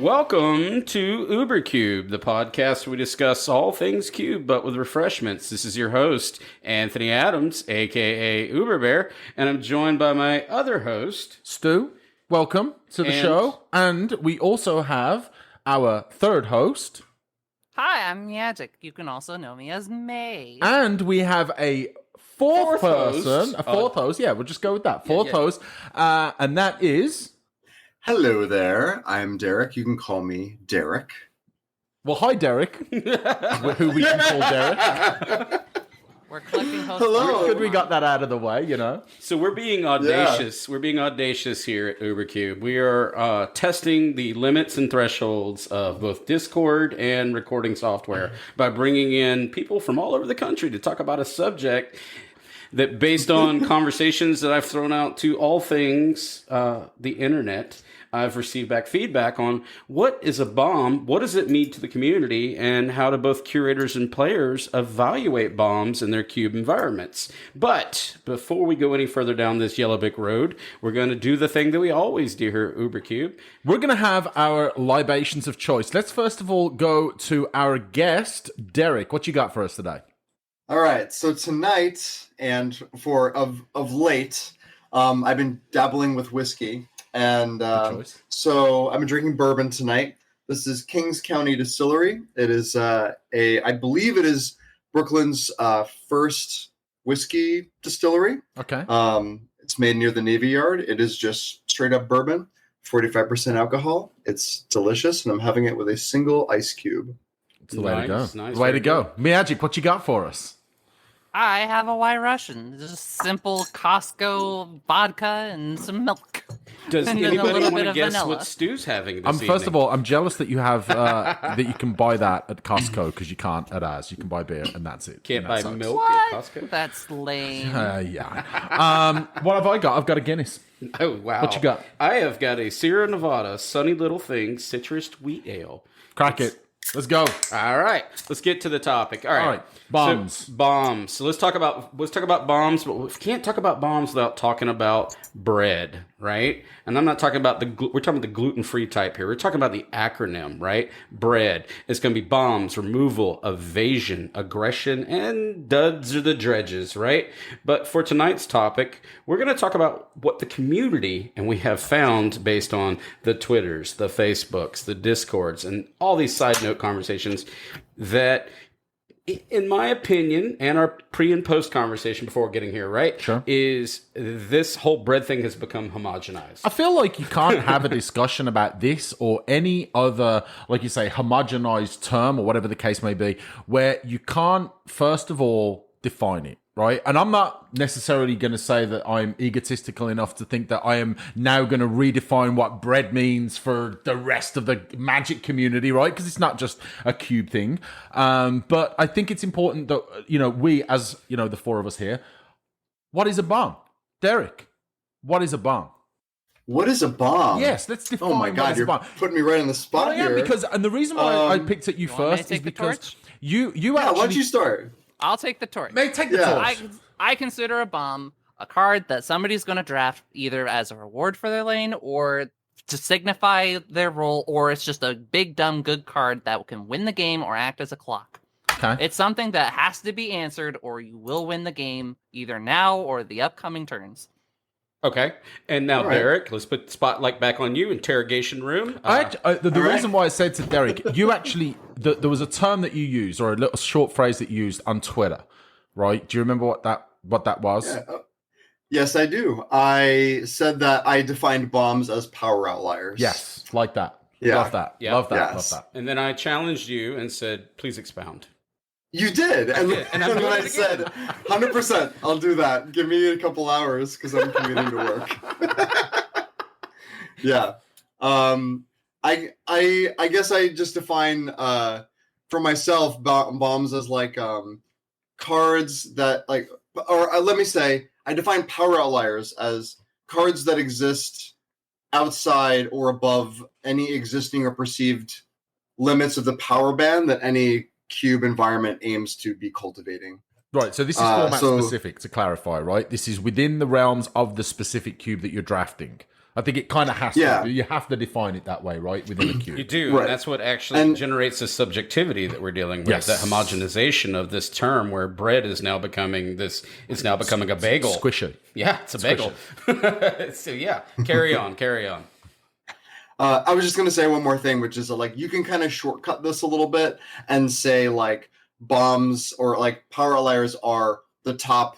Welcome to UberCube, the podcast where we discuss all things cube, but with refreshments. This is your host, Anthony Adams, aka UberBear, and I'm joined by my other host, Stu. Welcome to the show. And we also have our third host. Hi, I'm Magic. You can also know me as May. And we have a fourth person. host. A fourth host. Yeah, we'll just go with that. Fourth host. And that is... Hello there. I'm Derek. You can call me Derek. Well, hi, Derek. Who we can call Derek. We're collecting hosts. Hello. Good we got that out of the way, you know. So we're being audacious. We're being audacious here at UberCube. We are testing the limits and thresholds of both Discord and recording software by bringing in people from all over the country to talk about a subject that, based on conversations that I've thrown out to all things the internet, I've received back feedback on what is a bomb, what does it mean to the community, and how do both curators and players evaluate bombs in their cube environments. But before we go any further down this yellow brick road, we're going to do the thing that we always do here at UberCube. We're going to have our libations of choice. Let's first of all go to our guest, Derek. What you got for us today? All right. So tonight and of late, I've been dabbling with whiskey. And so I've been drinking bourbon tonight. This is Kings County Distillery. It is I believe it is Brooklyn's first whiskey distillery. Okay. It's made near the Navy Yard. It is just straight up bourbon, 45% alcohol. It's delicious, and I'm having it with a single ice cube. It's the way to go. Nice, the way to go. Magic, what you got for us? I have a White Russian. Just simple Costco vodka and some milk. Does And then a anybody little want bit to of guess vanilla. what Stu's having this evening? First of all, I'm jealous that you have that you can buy that at Costco because you can't at ours. You can buy beer and that's it. Can't And buy that sucks. milk What? at Costco? That's lame. Yeah. What have I got? I've got a Guinness. Oh, wow. What you got? I have got a Sierra Nevada Sunny Little Thing citrus wheat ale. Crack it. Let's go. All right, let's get to the topic. All right. Bombs. So, bombs. So let's talk about bombs, but we can't talk about bombs without talking about bread, right? And I'm not talking about we're talking about the gluten-free type here. We're talking about the acronym, right? Bread. It's going to be bombs, removal, evasion, aggression, and duds or the dredges, right? But for tonight's topic, we're going to talk about what the community, and we have found based on the Twitters, the Facebooks, the Discords, and all these side note conversations, that in my opinion, and our pre and post conversation before getting here, right? Sure. Is this whole bread thing has become homogenized. I feel like you can't have a discussion about this or any other, like you say, homogenized term or whatever the case may be, where you can't, first of all, define it. Right. And I'm not necessarily going to say that I'm egotistical enough to think that I am now going to redefine what bread means for the rest of the Magic community. Right. Because it's not just a cube thing. But I think it's important that, we, as, the four of us here, what is a bomb? Derek, what is a bomb? What is a bomb? Yes, let's define. Oh my God, what is a you're bomb. putting me right on the spot here. And the reason why I picked at you want me to first is take the because torch? you Yeah, actually. why don't you start? I'll take the torch. May take the Yeah. torch. I consider a bomb a card that somebody's going to draft either as a reward for their lane or to signify their role, or it's just a big, dumb, good card that can win the game or act as a clock. Okay. It's something that has to be answered or you will win the game either now or the upcoming turns. Okay. And now, All right. Derek, let's put the spotlight back on you, interrogation room. The All right. reason why I said to Derek, you actually, there was a term that you used, or a little short phrase that you used on Twitter, right? Do you remember what that was? Yeah. Yes, I do. I said that I defined bombs as power outliers. Yes, like that. Yeah. Love that. Yeah. Love that. Yes. Love that. And then I challenged you and said, please expound. You did. And And I'm then doing I it said, 100%, I'll do that. Give me a couple hours because I'm commuting to work. Yeah. I guess I just define for myself bombs as like cards that let me say, I define power outliers as cards that exist outside or above any existing or perceived limits of the power band that any cube environment aims to be cultivating. Right, so this is format specific, to clarify, right? This is within the realms of the specific cube that you're drafting. I think it kind of has Yeah. to. You have to define it that way, right? Within a cube. You do, Right. and that's what actually generates the subjectivity that we're dealing with. Yes. The homogenization of this term, where bread is now becoming this. It's now becoming a bagel. Squishy. Yeah, it's a bagel. So yeah, carry on. I was just going to say one more thing, which is like you can kind of shortcut this a little bit and say like bombs or like power outliers are the top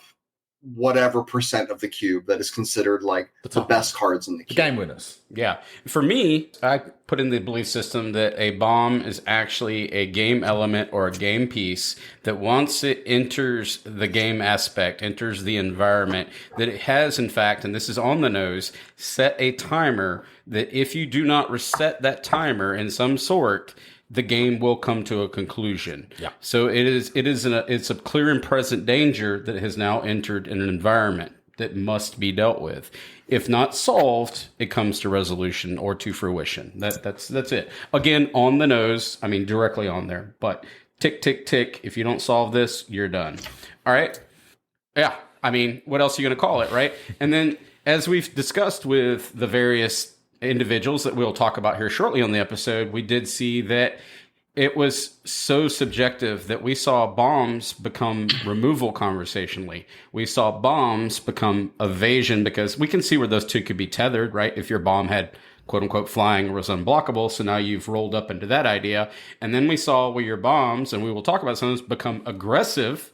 whatever percent of the cube that is considered like the best cards in the The cube. game winners. Yeah. For me, I put in the belief system that a bomb is actually a game element or a game piece that once it enters the game aspect, enters the environment, that it has, in fact, and this is on the nose, set a timer that if you do not reset that timer in some sort, the game will come to a conclusion. Yeah. So it's a clear and present danger that has now entered in an environment that must be dealt with. If not solved, it comes to resolution or to fruition. That's it. Again, on the nose. I mean, directly on there. But tick, tick, tick. If you don't solve this, you're done. All right. Yeah. I mean, what else are you going to call it, right? And then, as we've discussed with the various individuals that we'll talk about here shortly on the episode, we did see that it was so subjective that we saw bombs become removal conversationally. We saw bombs become evasion, because we can see where those two could be tethered, right? If your bomb had quote unquote flying or was unblockable. So now you've rolled up into that idea. And then we saw where your bombs, and we will talk about some of those, become aggressive.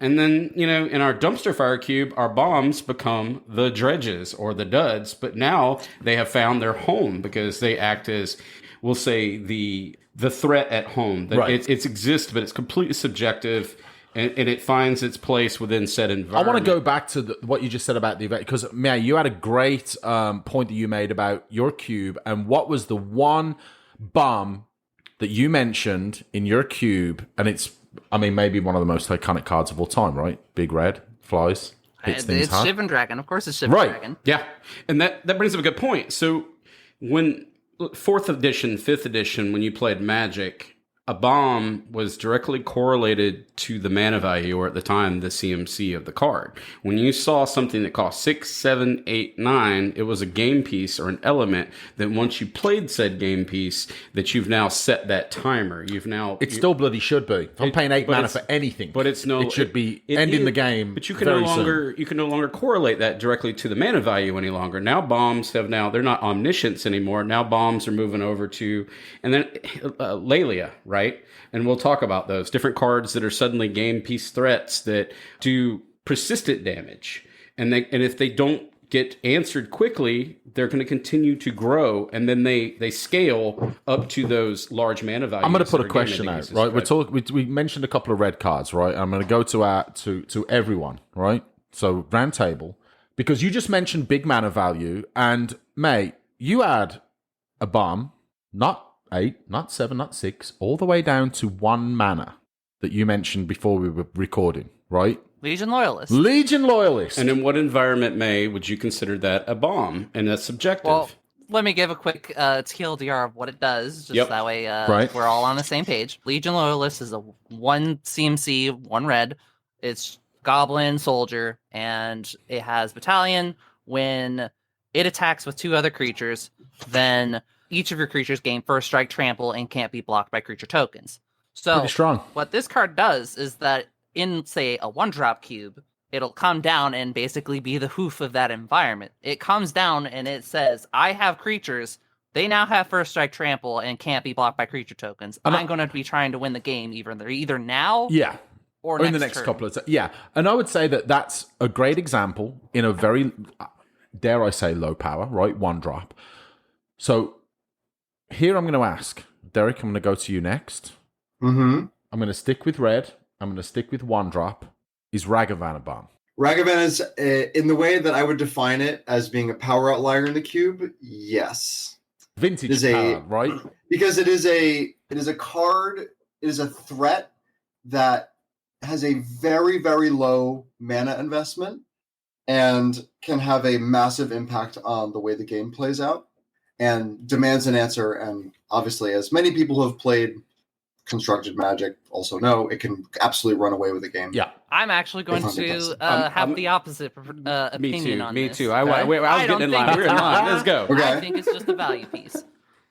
And then, in our dumpster fire cube, our bombs become the dredges or the duds. But now they have found their home because they act as, we'll say, the threat at home. That Right. it exists, but it's completely subjective, and it finds its place within said environment. I want to go back to what you just said about the event, because, Mia, you had a great point that you made about your cube. And what was the one bomb that you mentioned in your cube? And it's, I mean, maybe one of the most iconic cards of all time, right? Big red, flies, hits things It's hard. Shivan Dragon. Of course it's Shivan Right. Dragon. Yeah, and that brings up a good point. So when 4th edition, 5th edition, when you played Magic, a bomb was directly correlated to the mana value, or at the time, the CMC of the card. When you saw something that cost 6, 7, 8, 9, it was a game piece or an element that once you played said game piece, that you've now set that timer. It still bloody should be. If I'm paying 8 but mana it's- for anything, But it's no. it should be it ending is, the game. But you can no very soon. longer correlate that directly to the mana value any longer. Now bombs they're not omniscience anymore. Now bombs are moving over to, and then Lelia, right? And we'll talk about those different cards that are suddenly game piece threats that do persistent damage, and if they don't get answered quickly, they're going to continue to grow, and then they scale up to those large mana values. I'm going to put that a are question game out, pieces, right? We mentioned a couple of red cards, right? I'm going to go to everyone, right? So round table, because you just mentioned big mana value, and mate, you had a bomb, not 8, not 7, not 6, all the way down to 1 mana that you mentioned before we were recording, right? Legion Loyalist. Legion Loyalist. And in what environment, would you consider that a bomb? And that's subjective. Well, let me give a quick TLDR of what it does, just that way Right. we're all on the same page. Legion Loyalist is a 1 CMC, 1 red. It's Goblin, Soldier, and it has Battalion. When it attacks with 2 other creatures, then each of your creatures gain first strike, trample, and can't be blocked by creature tokens. So Pretty strong. what this card does is that in, say, a 1-drop cube, it'll come down and basically be the hoof of that environment. It comes down and it says, I have creatures. They now have first strike, trample, and can't be blocked by creature tokens. I'm going to be trying to win the game either now Yeah. or in the next turn. couple of yeah. And I would say that that's a great example in a very, dare I say, low power, right? 1 drop. So here I'm going to ask, Derek, I'm going to go to you next. Mm-hmm. I'm going to stick with red. I'm going to stick with 1 drop. Is Ragavan a bomb? Ragavan is, in the way that I would define it as being a power outlier in the cube, yes. Vintage It is power, right? Because it is a card, it is a threat that has a very, very low mana investment and can have a massive impact on the way the game plays out and demands an answer. And obviously, as many people who have played constructed Magic also know, it can absolutely run away with the game. Yeah. I'm actually going to have the opposite opinion on me this. too. I was getting in line. We're in line. Let's go. Okay. I think it's just a value piece.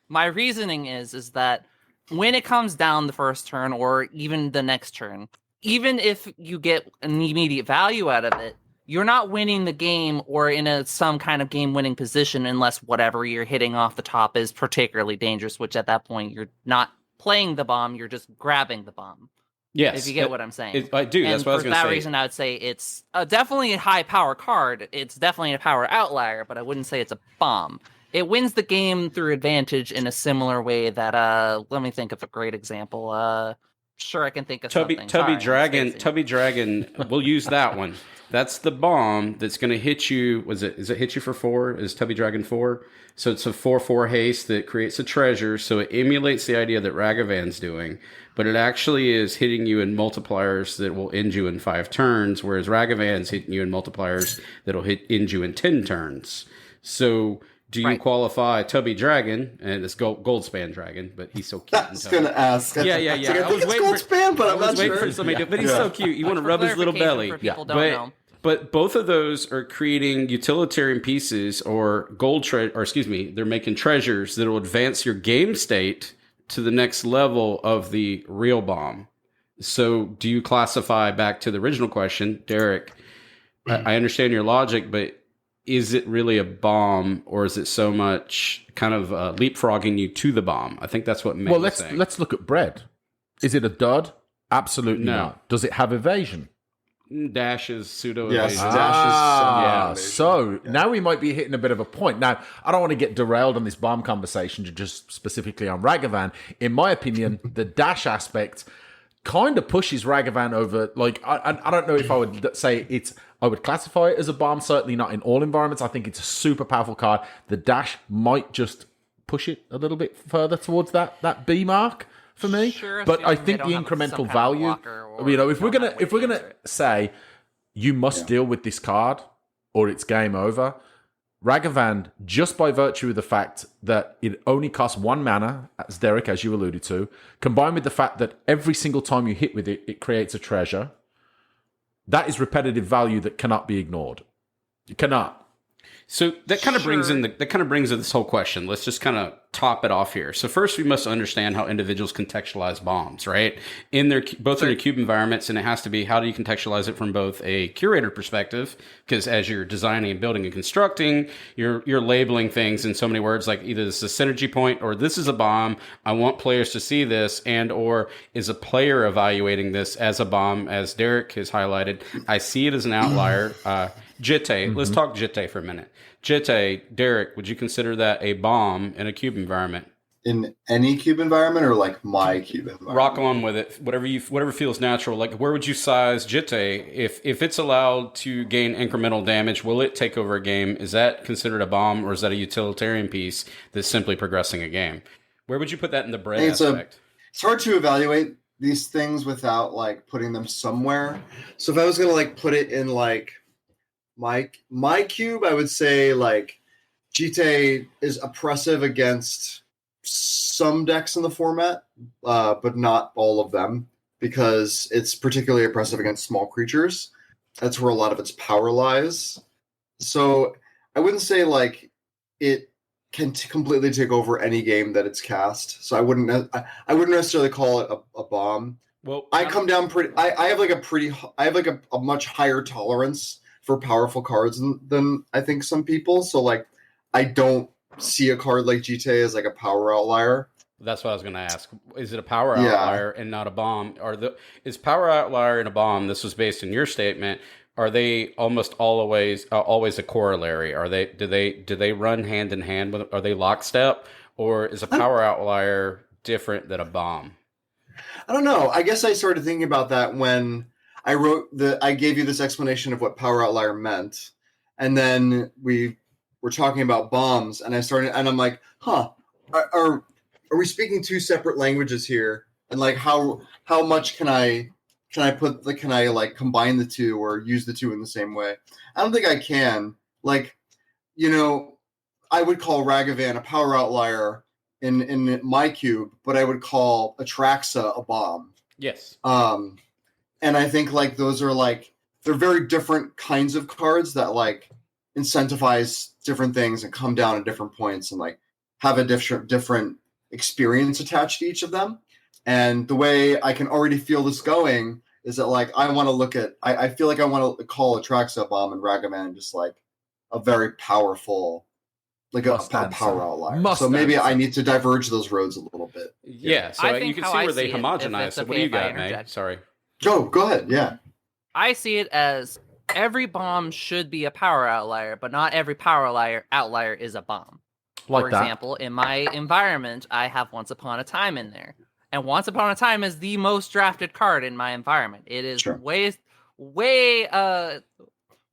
My reasoning is that when it comes down the first turn or even the next turn, even if you get an immediate value out of it, you're not winning the game or in some kind of game-winning position unless whatever you're hitting off the top is particularly dangerous, which at that point you're not playing the bomb, you're just grabbing the bomb. Yes. If you get what I'm saying. I do. And that's what I was going to say. For that reason, I would say it's definitely a high-power card. It's definitely a power outlier, but I wouldn't say it's a bomb. It wins the game through advantage in a similar way that, let me think of a great example. Sure, I can think of something. Tubby Dragon, we'll use that one. That's the bomb that's going to hit you. Is it hit you for 4? Is Tubby Dragon 4? So it's a 4/4 haste that creates a treasure. So it emulates the idea that Ragavan's doing, but it actually is hitting you in multipliers that will end you in 5 turns, whereas Ragavan's hitting you in multipliers that'll end you in 10 turns. So do you qualify Tubby Dragon, and it's Goldspan Dragon, but he's so cute. I was going to ask. Yeah. I think it's Goldspan, but I'm not sure. For somebody to, but he's so cute. You want to rub his little belly. But both of those are creating utilitarian pieces or they're making treasures that will advance your game state to the next level of the real bomb. So do you classify, back to the original question, Derek, I understand your logic, but is it really a bomb, or is it so much kind of leapfrogging you to the bomb? I think that's what May was saying. Let's look at bread. Is it a dud? Absolutely not. Does it have evasion? Dashes, pseudo Yes, evasion. dashes. So now we might be hitting a bit of a point. Now, I don't want to get derailed on this bomb conversation to just specifically on Ragavan. In my opinion, the dash aspect kind of pushes Ragavan over. Like, I don't know if I would say I would classify it as a bomb, certainly not in all environments. I think it's a super powerful card. The dash might just push it a little bit further towards that B mark for me. Sure, but I think the incremental value, if we're gonna say you must deal with this card or it's game over, Ragavan, just by virtue of the fact that it only costs 1 mana, as Derek, as you alluded to, combined with the fact that every single time you hit with it, it creates a treasure, that is repetitive value that cannot be ignored. You cannot. So that kind of brings in this whole question. Let's just kind of top it off here. So first, we must understand how individuals contextualize bombs, right? In their cube environments, and it has to be, how do you contextualize it from both a curator perspective? Because as you're designing and building and constructing, you're labeling things in so many words, like either this is a synergy point or this is a bomb. I want players to see this, and or is a player evaluating this as a bomb, as Derek has highlighted. I see it as an outlier. Jitte, let's talk Jitte for a minute. Jitte, Derek, would you consider that a bomb in a cube environment? In any cube environment, or like my cube environment? Rock on with it. Whatever feels natural. Like, where would you size Jitte? If it's allowed to gain incremental damage, will it take over a game? Is that considered a bomb, or is that a utilitarian piece that's simply progressing a game? Where would you put that in the bread aspect? It's hard to evaluate these things without like putting them somewhere. So if I was gonna like put it in like my cube, I would say like Jitte is oppressive against some decks in the format, but not all of them, because it's particularly oppressive against small creatures. That's where a lot of its power lies. So I wouldn't say like it can completely take over any game that it's cast. So I wouldn't necessarily call it a bomb. Well, I come down pretty. I have a much higher tolerance for powerful cards than I think some people. So like, I don't see a card like Jitte as like a power outlier. That's what I was going to ask. Is it a power outlier and not a bomb? Is power outlier and a bomb? This was based on your statement. Are they almost always a corollary? Do they run hand in hand with? Are they lockstep, or is a power outlier different than a bomb? I don't know. I guess I started thinking about that when I gave you this explanation of what power outlier meant, and then we were talking about bombs, and I'm like, are we speaking two separate languages here? And like, how much can I like combine the two or use the two in the same way? I don't think I can. Like, I would call Ragavan a power outlier in my cube, but I would call Atraxa a bomb. Yes. And I think like those are like they're very different kinds of cards that like incentivize different things and come down at different points and like have a different experience attached to each of them. And the way I can already feel this going is that like I want to look at I feel like I want to call Atraxa Bomb and Ragaman just like a very powerful like a power outlier. So maybe I need to diverge those roads a little bit. Yeah, so you can see where they homogenize. So what do you got, May? Sorry. Go ahead. Yeah. I see it as every bomb should be a power outlier, but not every power outlier is a bomb. For example, in my environment, I have Once Upon a Time in there. And Once Upon a Time is the most drafted card in my environment. It is way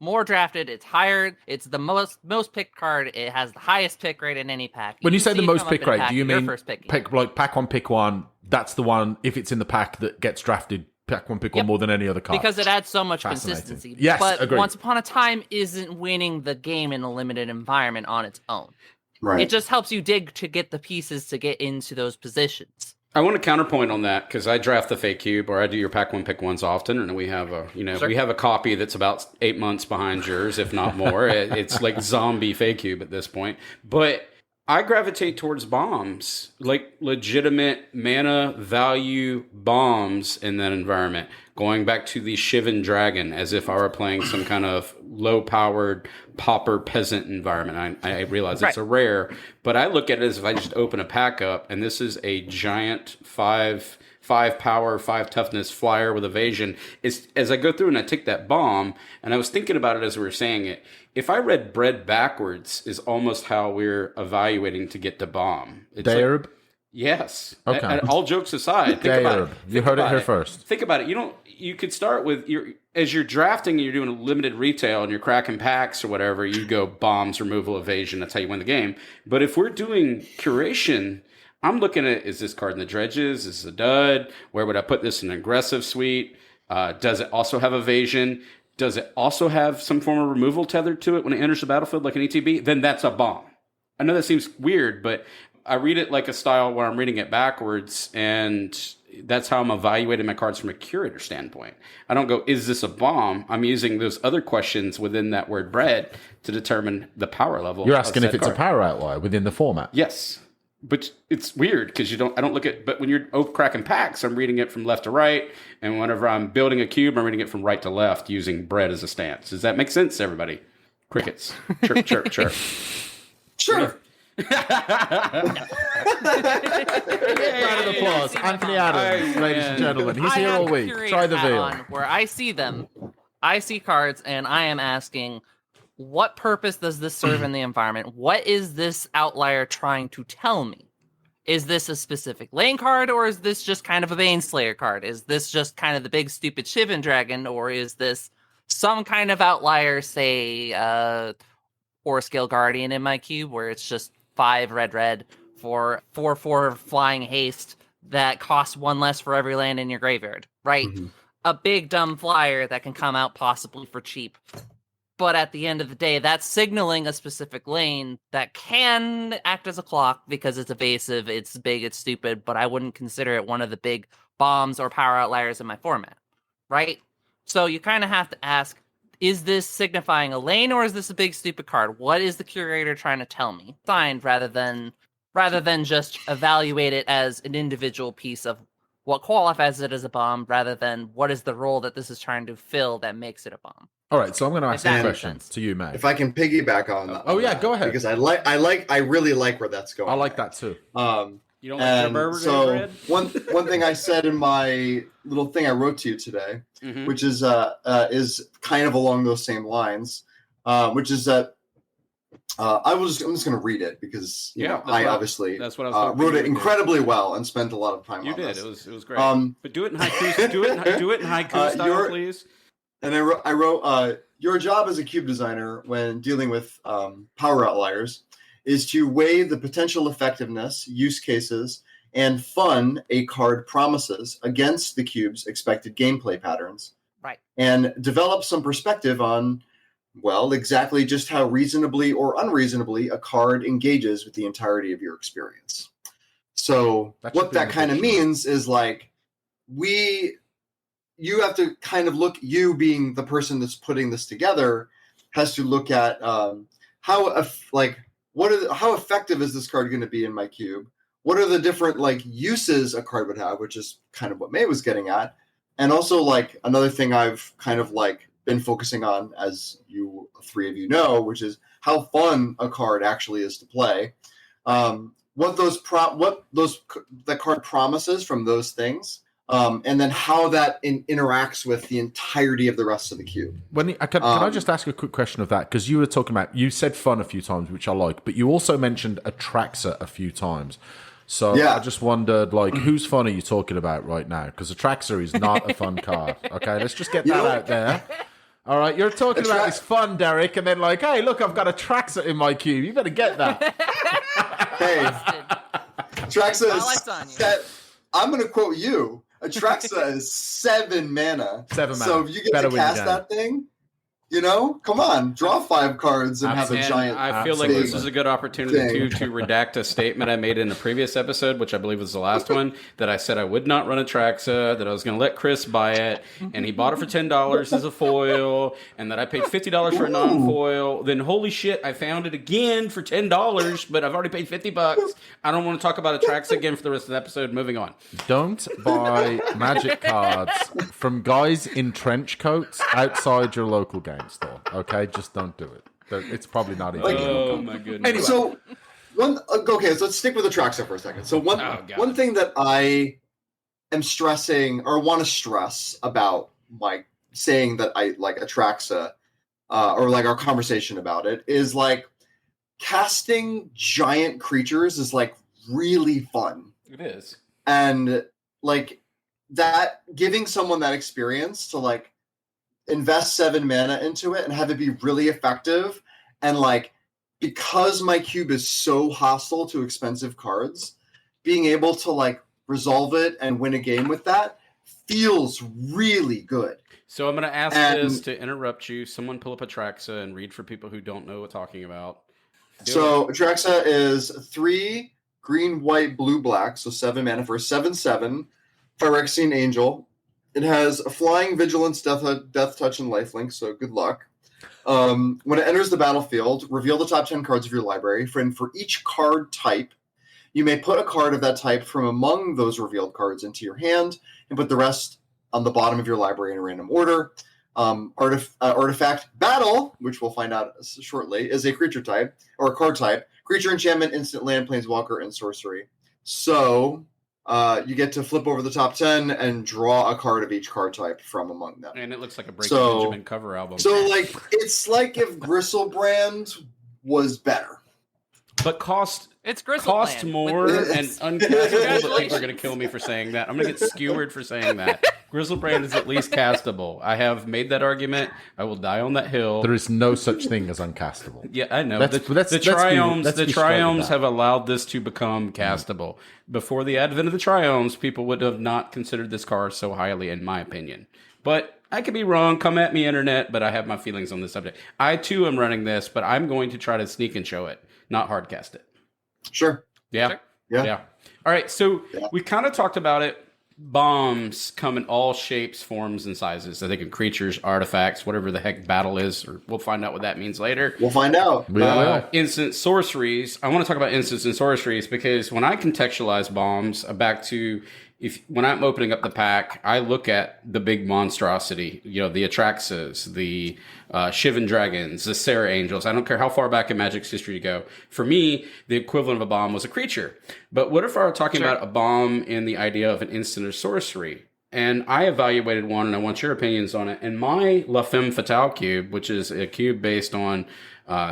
more drafted. It's higher. It's the most picked card. It has the highest pick rate in any pack. When you say the most pick rate, do you mean pack one, pick one? That's the one, if it's in the pack, that gets drafted. Pack one, pick one more than any other card. Because it adds so much consistency. Yes, but agreed. Once Upon a Time isn't winning the game in a limited environment on its own. Right. It just helps you dig to get the pieces to get into those positions. I want to counterpoint on that because I draft the fake cube, or I do your pack one, pick ones often, and we have we have a copy that's about 8 months behind yours, if not more. It's like zombie fake cube at this point, but I gravitate towards bombs, like legitimate mana value bombs in that environment. Going back to the Shivan Dragon, as if I were playing some kind of low-powered pauper peasant environment. I realize it's a rare, but I look at it as if I just open a pack up, and this is a giant 5 power, 5 toughness flyer with evasion. As I go through and I take that bomb, and I was thinking about it as we were saying it, if I read bread backwards is almost how we're evaluating to get to bomb. Derb? Yes. Okay. And all jokes aside, think about it. You heard it here first. Think about it. You could start with as you're drafting and you're doing a limited retail and you're cracking packs or whatever, you go bombs, removal, evasion. That's how you win the game. But if we're doing curation, I'm looking at, is this card in the dredges? Is this a dud? Where would I put this in an aggressive suite? Does it also have evasion? Does it also have some form of removal tethered to it when it enters the battlefield like an ETB? Then that's a bomb. I know that seems weird, but I read it like a style where I'm reading it backwards, and that's how I'm evaluating my cards from a curator standpoint. I don't go, is this a bomb? I'm using those other questions within that word bread to determine the power level. You're asking if it's a power outlier within the format. Yes. But it's weird because I don't look at, but when you're cracking packs, I'm reading it from left to right. And whenever I'm building a cube, I'm reading it from right to left using bread as a stance. Does that make sense to everybody? Crickets. Chirp, chirp, chirp. Sure. Round of applause. Anthony Adams, ladies and gentlemen. He's here all week. Try the veil. Where I see them, I see cards, and I am asking, what purpose does this serve in the environment? What is this outlier trying to tell me? Is this a specific lane card, or is this just kind of a Baneslayer card? Is this just kind of the big stupid Shivan Dragon, or is this some kind of outlier, say, Scale Guardian in my cube, where it's just 5 red for 4/4 flying haste that costs 1 less for every land in your graveyard, right? Mm-hmm. A big dumb flyer that can come out possibly for cheap. But at the end of the day, that's signaling a specific lane that can act as a clock because it's evasive, it's big, it's stupid, but I wouldn't consider it one of the big bombs or power outliers in my format, right? So you kind of have to ask, is this signifying a lane, or is this a big stupid card? What is the curator trying to tell me? Signed rather than just evaluate it as an individual piece of what qualifies it as a bomb, rather than what is the role that this is trying to fill that makes it a bomb. All right, so I'm going to ask a question to you, Matt. If I can piggyback on that. Oh yeah, go ahead. Because I really like where that's going. I like that too. You don't like your so one thing I said in my little thing I wrote to you today, mm-hmm. which is kind of along those same lines, which is that I'm just going to read it because I obviously wrote it incredibly well and spent a lot of time on this. You did. It was great. But do it in haiku. do it in haiku style, please. And I wrote, your job as a cube designer when dealing with power outliers is to weigh the potential effectiveness, use cases, and fun a card promises against the cube's expected gameplay patterns. Right. And develop some perspective on, well, exactly just how reasonably or unreasonably a card engages with the entirety of your experience. So what that kind of means is like, you have to kind of look, you being the person that's putting this together, has to look at how effective is this card going to be in my cube? What are the different like uses a card would have, which is kind of what May was getting at. And also like another thing I've kind of like been focusing on, as you three of you know, which is how fun a card actually is to play. What the card promises from those things. And then how that interacts with the entirety of the rest of the cube. Can I just ask a quick question of that? Because you were talking about, you said fun a few times, which I like, but you also mentioned Atraxa a few times. So yeah. I just wondered, like, whose fun are you talking about right now? Because Atraxa is not a fun card. Okay, let's just get that out there. All right, you're talking about this fun, Derek, and then like, hey, look, I've got Atraxa in my cube. You better get that. Hey, Atraxa is I'm going to quote you. Atraxa is 7 mana. 7 mana. So if you get to cast that thing, you know, come on, draw 5 cards and have a giant. I feel like this is a good opportunity to redact a statement I made in a previous episode, which I believe was the last one, that I said I would not run Atraxa, that I was going to let Chris buy it, and he bought it for $10 as a foil, and that I paid $50 for a non-foil. Then, holy shit, I found it again for $10, but I've already paid $50. I don't want to talk about Atraxa again for the rest of the episode. Moving on. Don't buy Magic cards from guys in trench coats outside your local game store. Okay, just don't do it. It's probably not even. Oh my goodness. Anyway, so so let's stick with Atraxa for a second. So one thing that I am stressing or want to stress about like saying that I like Atraxa or like our conversation about it is like casting giant creatures is like really fun. It is. And like that, giving someone that experience to like invest 7 mana into it and have it be really effective. And like, because my cube is so hostile to expensive cards, being able to like resolve it and win a game with that feels really good. So I'm going to ask this to interrupt you. Someone pull up Atraxa and read for people who don't know what we're talking about. Atraxa is 3 green, white, blue, black. So 7 mana for a 7/7 Phyrexian Angel. It has a flying, vigilance, death touch, and lifelink, so good luck. When it enters the battlefield, reveal the top 10 cards of your library. For each card type, you may put a card of that type from among those revealed cards into your hand and put the rest on the bottom of your library in a random order. Artifact Battle, which we'll find out shortly, is a creature type, or a card type. Creature, enchantment, instant, land, planeswalker, and sorcery. So you get to flip over the top 10 and draw a card of each card type from among them. And it looks like a Breaking Benjamin cover album. So, like, it's like if Gristlebrand was better. But cost more and uncastable. People are going to kill me for saying that. I'm going to get skewered for saying that. Grizzlebrand is at least castable. I have made that argument. I will die on that hill. There is no such thing as uncastable. Yeah, I know. The triomes have allowed this to become castable. Before the advent of the triomes, people would have not considered this card so highly, in my opinion. But I could be wrong. Come at me, internet, but I have my feelings on this subject. I, too, am running this, but I'm going to try to sneak and show it, not hardcast it. Sure. Yeah. Sure. Yeah. All right. So we kind of talked about it. Bombs come in all shapes, forms, and sizes. I think in creatures, artifacts, whatever the heck battle is, or we'll find out what that means later. We'll find out. Instant sorceries. I want to talk about instants and sorceries because when I contextualize bombs, back to when I'm opening up the pack, I look at the big monstrosity, the Atraxas, the Shivan Dragons, the Sarah Angels. I don't care how far back in Magic's history you go. For me, the equivalent of a bomb was a creature. But what if I were talking about a bomb in the idea of an instant or sorcery? And I evaluated one, and I want your opinions on it. And my La Femme Fatale cube, which is a cube based on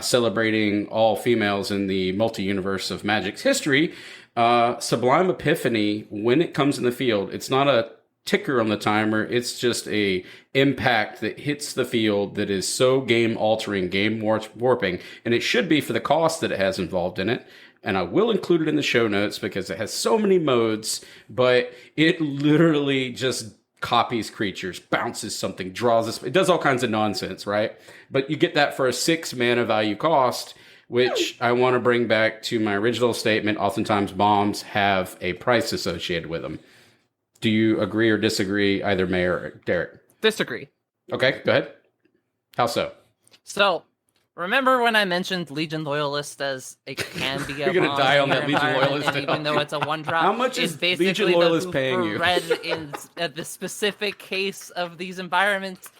celebrating all females in the multi-universe of Magic's history, Sublime Epiphany, when it comes in the field, it's not a ticker on the timer. It's just a impact that hits the field that is so game altering, game warping, and it should be for the cost that it has involved in it. And I will include it in the show notes because it has so many modes, but it literally just copies creatures, bounces something, draws this. It does all kinds of nonsense, right? But you get that for a 6 mana value cost, which I want to bring back to my original statement. Oftentimes bombs have a price associated with them. Do you agree or disagree, either May or Derek? Disagree. Okay, go ahead. How so? So, remember when I mentioned Legion Loyalist as it can be a You're gonna bomb die in on your that Legion environment, Loyalist and even hill. though it's a one drop, How much is basically Legion Loyalist the paying you? red in the specific case of these environments?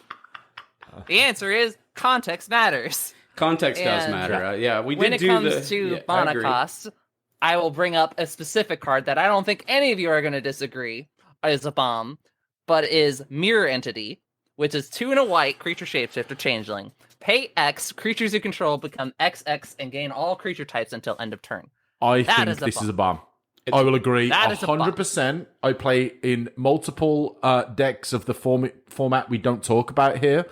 The answer is context matters. Context does And matter. Yeah, we when did it do comes to yeah, I agree. Monocost, I will bring up a specific card that I don't think any of you are going to disagree is a bomb, but is Mirror Entity, which is 2 and a white creature shapeshifter changeling. Pay X, creatures you control become XX and gain all creature types until end of turn. I That think is a this bomb. is a bomb. I will agree. That is a bomb. 100%. I play in multiple decks of the format we don't talk about here.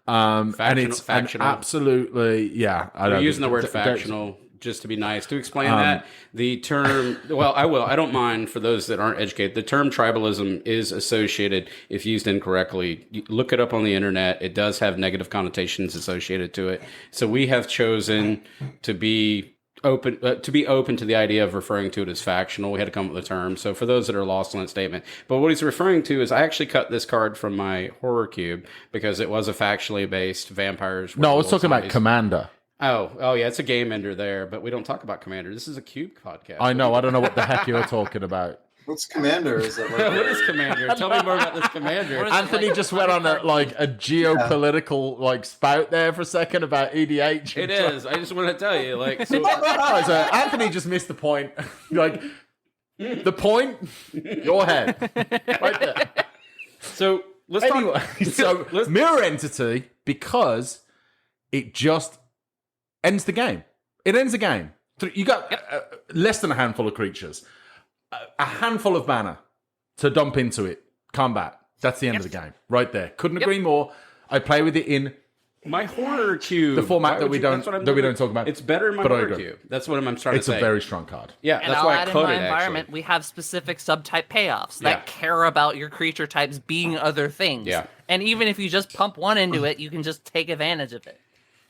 And it's factional. Absolutely, yeah. We're using the word factional just to be nice. To explain that, the term, well, I will. I don't mind for those that aren't educated. The term tribalism is associated, if used incorrectly. You look it up on the internet. It does have negative connotations associated to it. So we have chosen to be open to the idea of referring to it as factional. We had to come up with a term. So for those that are lost on that statement, but what he's referring to is I actually cut this card from my horror cube because it was a factually based vampires. No, I was talking about zombies. Commander. Oh yeah, it's a game ender there, but we don't talk about Commander. This is a cube podcast. I know. I don't know what the heck you're talking about. What's Commander? Is it like What is Commander? Tell me more about this Commander. Anthony just went on a geopolitical spout there for a second about EDH. It is. I just want to tell you, so Right, so Anthony just missed the point. The point, your head, right there. So let's Anyway, talk. so Mirror Entity, because it just ends the game. It ends the game. You got less than a handful of creatures, a handful of mana to dump into it. Combat. That's the end of the game, right there. Couldn't agree more. I play with it in My horror cube, the format Why that would we you- don't that's what I'm that we doing. don't talk about. It's better in my but I horror agree. cube. That's what I'm trying It's to say. a very strong card. Yeah, And that's I'll why I add in cut my it. environment, Actually, we have specific subtype payoffs that Yeah. care about your creature types being other things. Yeah. And even if you just pump one into it, you can just take advantage of it.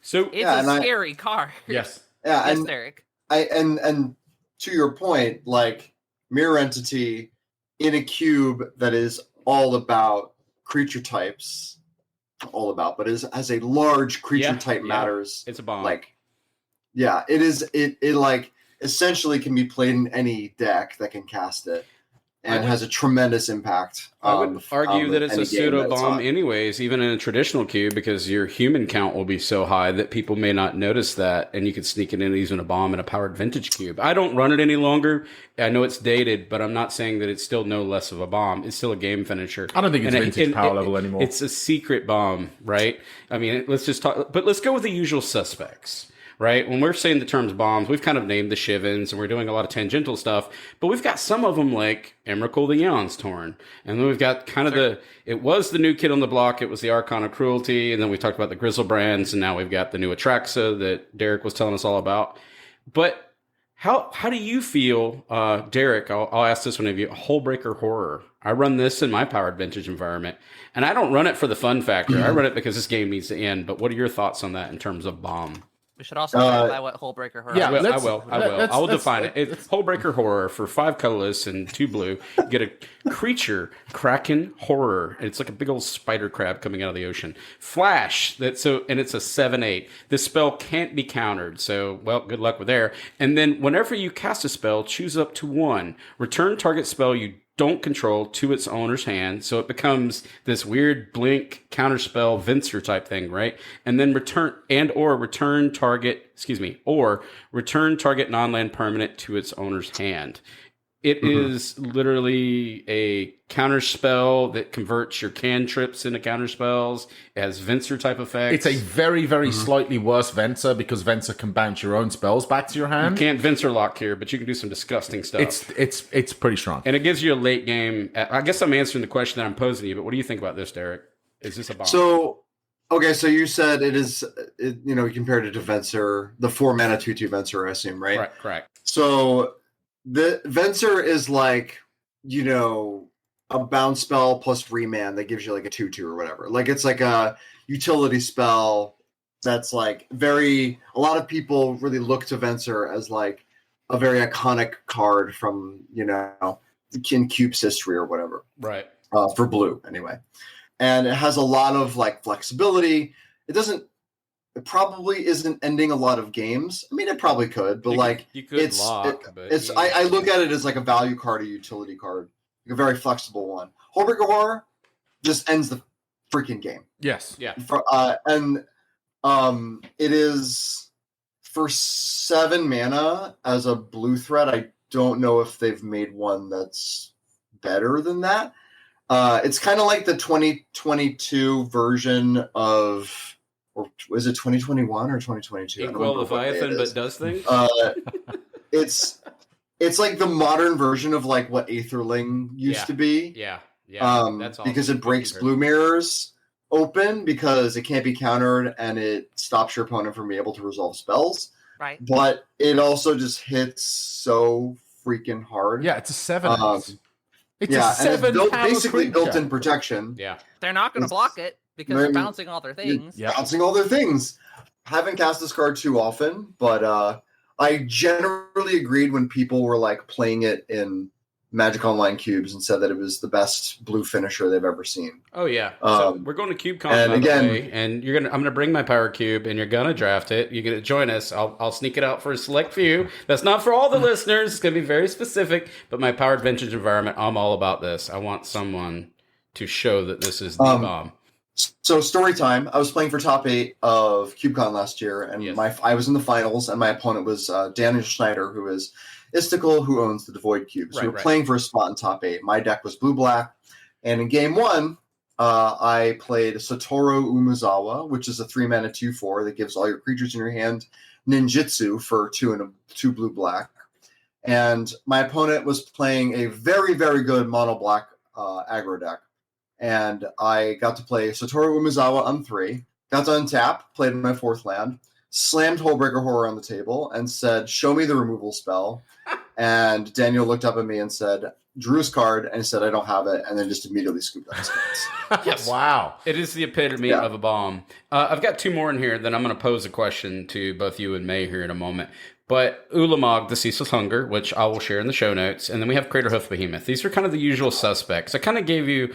so It's Yeah, and a I- scary card. Yes. Yeah, Yes, and Derek. and to your point, like Mirror Entity in a cube that is all about creature types, but has a large creature type matters. it's a bomb. Like, yeah, it is. It like essentially can be played in any deck that can cast it, and has a tremendous impact. I would argue that it's a any game pseudo that it's bomb on. anyways, even in a traditional cube, because your human count will be so high that people may not notice that, and you could sneak it in using a bomb in a powered vintage cube. I don't run it any longer. I know it's dated, but I'm not saying that it's still no less of a bomb. It's still a game finisher. I don't think it's And vintage power level anymore. It's a secret bomb, right? I mean, let's just talk, but let's go with the usual suspects. Right? When we're saying the terms bombs, we've kind of named the Shivens and we're doing a lot of tangential stuff, but we've got some of them like Emrakul the Eon's Torn. And then we've got kind of it was the new kid on the block, it was the Archon of Cruelty, and then we talked about the Grizzlebrands, and now we've got the new Atraxa that Derek was telling us all about. But how do you feel, Derek, I'll ask this one of you, Hullbreaker Horror. I run this in my powered vintage environment, and I don't run it for the fun factor. I run it because this game needs to end, but what are your thoughts on that in terms of bomb? We should also clarify what Hullbreaker Horror yeah, is. I will. I will define it. It's Hullbreaker Horror for 5 colorless and 2 blue. You get a creature, Kraken Horror. It's like a big old spider crab coming out of the ocean. Flash. And it's a 7/8. This spell can't be countered. So, well, good luck with there. And then whenever you cast a spell, choose up to 1. Return target spell you don't control to its owner's hand, so it becomes this weird blink counterspell Venser type thing, right? And then return target non-land permanent to its owner's hand. It is literally a counterspell that converts your cantrips into counterspells. It has Venser type effects. It's a very, very slightly worse Venser because Venser can bounce your own spells back to your hand. You can't Venser lock here, but you can do some disgusting stuff. It's pretty strong. And it gives you a late game. I guess I'm answering the question that I'm posing to you, but what do you think about this, Derek? Is this a bomb? So, okay, so you said you compared it to Venser, the 4 mana 2/2 Venser, I assume, right? Correct. So the Venser is like, a bounce spell plus remand that gives you like a 2/2 or whatever. Like it's like a utility spell that's like a lot of people really look to Venser as like a very iconic card from, in Cube's history or whatever. Right. For blue, anyway. And it has a lot of like flexibility. It probably isn't ending a lot of games. I mean, it probably could, but you could lock. I look at it as like a value card, a utility card, like a very flexible one. Hullbreaker Horror just ends the freaking game. Yes. Yeah. It is for 7 mana as a blue threat. I don't know if they've made one that's better than that. It's kind of like the 2022 version of, or was it 2021 or 2022? Equal Leviathan, but does things. It's like the modern version of like what Aetherling used to be. Yeah. That's awesome. Because it breaks blue mirrors open because it can't be countered and it stops your opponent from being able to resolve spells. Right. But it also just hits so freaking hard. Yeah, it's a 7. It's a 7 basically built-in protection. Yeah. They're not going to block it because they're bouncing all their things. Yeah. Bouncing all their things. Haven't cast this card too often, but I generally agreed when people were like playing it in Magic Online cubes and said that it was the best blue finisher they've ever seen. Oh yeah. So we're going to CubeCon, and again, and I'm gonna bring my power cube, and you're gonna draft it. You're gonna join us. I'll sneak it out for a select few. That's not for all the listeners. It's gonna be very specific. But my powered vintage environment, I'm all about this. I want someone to show that this is the bomb. So story time. I was playing for top 8 of CubeCon last year, and I was in the finals, and my opponent was Daniel Schneider, who is Istical, who owns the Devoid Cube. So we were playing for a spot in top 8. My deck was blue-black. And in game 1, I played Satoru Umezawa, which is a 3-mana 2/4 that gives all your creatures in your hand ninjutsu for 2 blue-black. And my opponent was playing a very, very good mono-black aggro deck. And I got to play Satoru Umezawa on 3, got to untap, played my 4th land, slammed Hullbreaker Horror on the table and said, "Show me the removal spell." And Daniel looked up at me and said, drew his card and said, "I don't have it," and then just immediately scooped out his cards. Yes. Wow. It is the epitome of a bomb. I've got 2 more in here, then I'm going to pose a question to both you and May here in a moment. But Ulamog, the Ceaseless Hunger, which I will share in the show notes, and then we have Craterhoof Behemoth. These are kind of the usual suspects. I kind of gave you,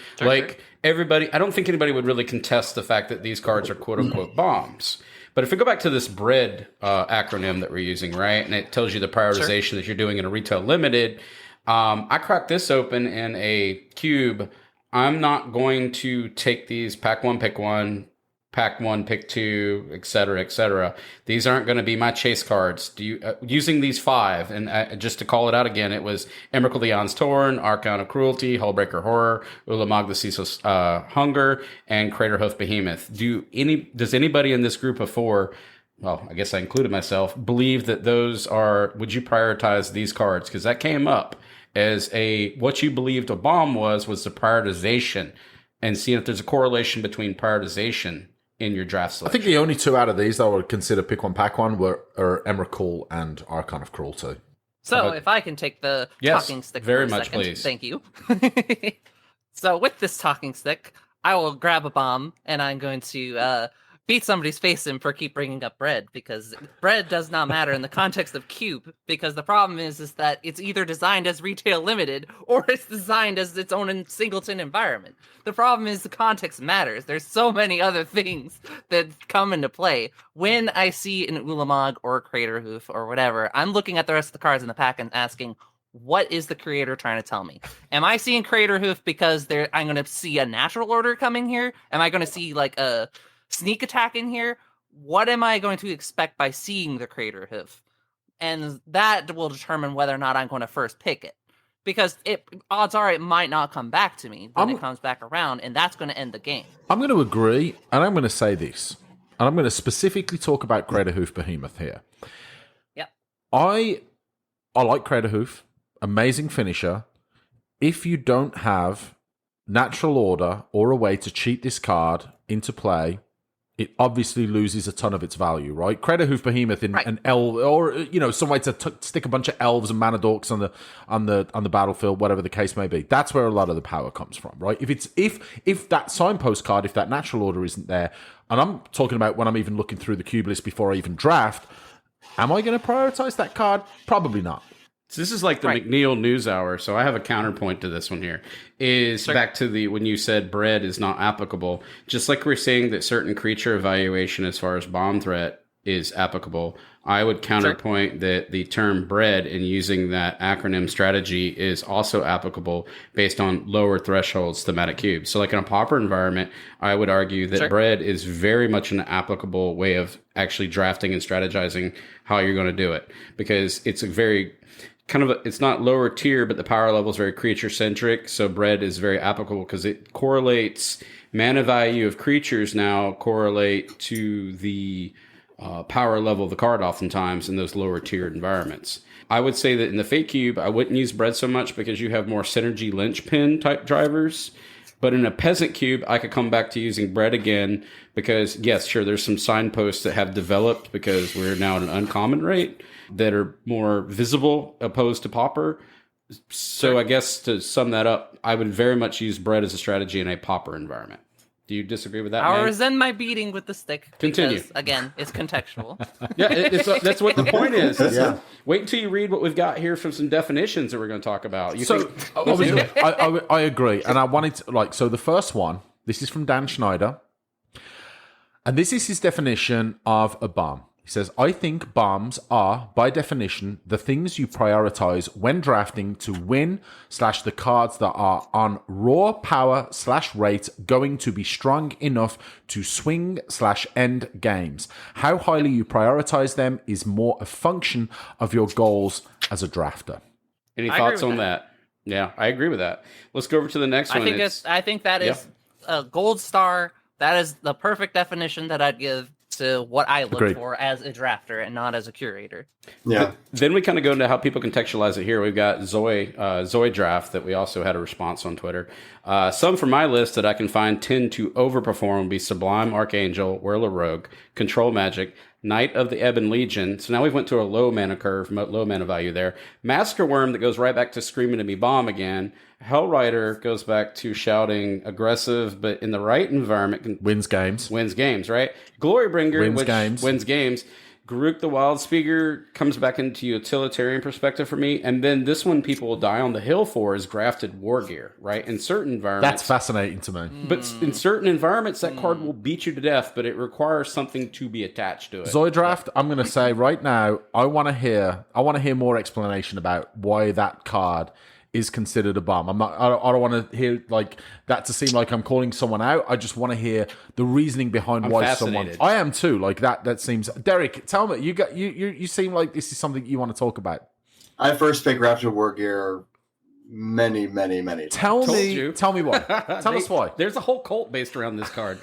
everybody, I don't think anybody would really contest the fact that these cards are quote-unquote bombs. But if we go back to this BREAD acronym that we're using, right, and it tells you the prioritization that you're doing in a retail limited, I cracked this open in a cube. I'm not going to take these pack 1, pick 1, pack 1, pick 2, etc., etc. These aren't going to be my chase cards. Using these 5, and just to call it out again, it was Emrakul the Eon's Torn, Archon of Cruelty, Hullbreaker Horror, Ulamog the Ceaseless Hunger, and Craterhoof Behemoth. Does anybody in this group of 4, well, I guess I included myself, believe that those are, would you prioritize these cards? Because that came up as what you believed a bomb was the prioritization, and seeing if there's a correlation between prioritization in your draft selection. I think the only 2 out of these that I would consider pick 1, pack 1 are Emrakul and Archon of Cruelty. So if I can take the talking stick very for a much, second. please. Thank you. So with this talking stick, I will grab a bomb and I'm going to beat somebody's face in for keep bringing up bread, because bread does not matter in the context of Cube, because the problem is that it's either designed as retail limited or it's designed as its own singleton environment. The problem is the context matters. There's so many other things that come into play. When I see an Ulamog or a Craterhoof or whatever, I'm looking at the rest of the cards in the pack and asking, what is the creator trying to tell me? Am I seeing Craterhoof because I'm going to see a natural order coming here? Am I going to see like a sneak attack in here? What am I going to expect by seeing the Craterhoof? And that will determine whether or not I'm going to first pick it. Because odds are it might not come back to me when it comes back around, and that's going to end the game. I'm going to agree, and I'm going to say this. And I'm going to specifically talk about Craterhoof Behemoth here. Yep. I like Craterhoof. Amazing finisher. If you don't have natural order or a way to cheat this card into play, it obviously loses a ton of its value, right? Craterhoof Behemoth in an elf, or some way to stick a bunch of elves and mana dorks on the battlefield, whatever the case may be. That's where a lot of the power comes from, right? If that signpost card, if that natural order isn't there, and I'm talking about when I'm even looking through the cube list before I even draft, am I going to prioritize that card? Probably not. So this is like the McNeil News Hour. So I have a counterpoint to this one here. Is back to the when you said bread is not applicable. Just like we're saying that certain creature evaluation as far as bomb threat is applicable, I would counterpoint that the term bread and using that acronym strategy is also applicable based on lower thresholds thematic cubes. So like in a pauper environment, I would argue that bread is very much an applicable way of actually drafting and strategizing how you're going to do it, because it's a very it's not lower tier, but the power level is very creature centric. So bread is very applicable because it correlates mana value of creatures now correlate to the power level of the card oftentimes in those lower tiered environments. I would say that in the Fate Cube, I wouldn't use bread so much because you have more synergy linchpin type drivers. But in a Peasant Cube, I could come back to using bread again because, yes, sure, there's some signposts that have developed because we're now at an uncommon rate that are more visible opposed to pauper. So I guess to sum that up, I would very much use bread as a strategy in a pauper environment. Do you disagree with that? I resent my beating with the stick. Continue. Because, again, it's contextual. Yeah, that's what the point is. Wait until you read what we've got here from some definitions that we're going to talk about. I agree. And I wanted to, so the first one, this is from Dan Schneider. And this is his definition of a bomb. He says, I think bombs are, by definition, the things you prioritize when drafting to win / the cards that are on raw power / rate going to be strong enough to swing / end games. How highly you prioritize them is more a function of your goals as a drafter. Any thoughts on that? Yeah, I agree with that. Let's go over to the next one. I think that is a gold star. That is the perfect definition that I'd give to what I look for as a drafter and not as a curator. Yeah. Then we kind of go into how people contextualize it here. We've got Zoe Draft that we also had a response on Twitter. Some from my list that I can find tend to overperform would be Sublime Archangel, Whirler Rogue, Control Magic, Knight of the Ebon Legion. So now we've went to a low mana curve, low mana value there. Massacre Worm that goes right back to screaming to me bomb again. Hellrider goes back to shouting aggressive, but in the right environment wins games, right? Glorybringer wins games. Garuk the Wildspeaker comes back into utilitarian perspective for me. And then this one people will die on the hill for is Grafted War Gear, right? In certain environments. That's fascinating to me. But in certain environments, that card will beat you to death, but it requires something to be attached to it. Zoe Draft, I'm going to say right now, I want to hear more explanation about why that card is considered a bomb. I don't want to hear that to seem like I'm calling someone out. I just want to hear the reasoning behind why someone. I am too. That seems. Derek, tell me. You seem like this is something you want to talk about. I first picked Grafted War Gear many times. Tell me why. Tell us why. There's a whole cult based around this card.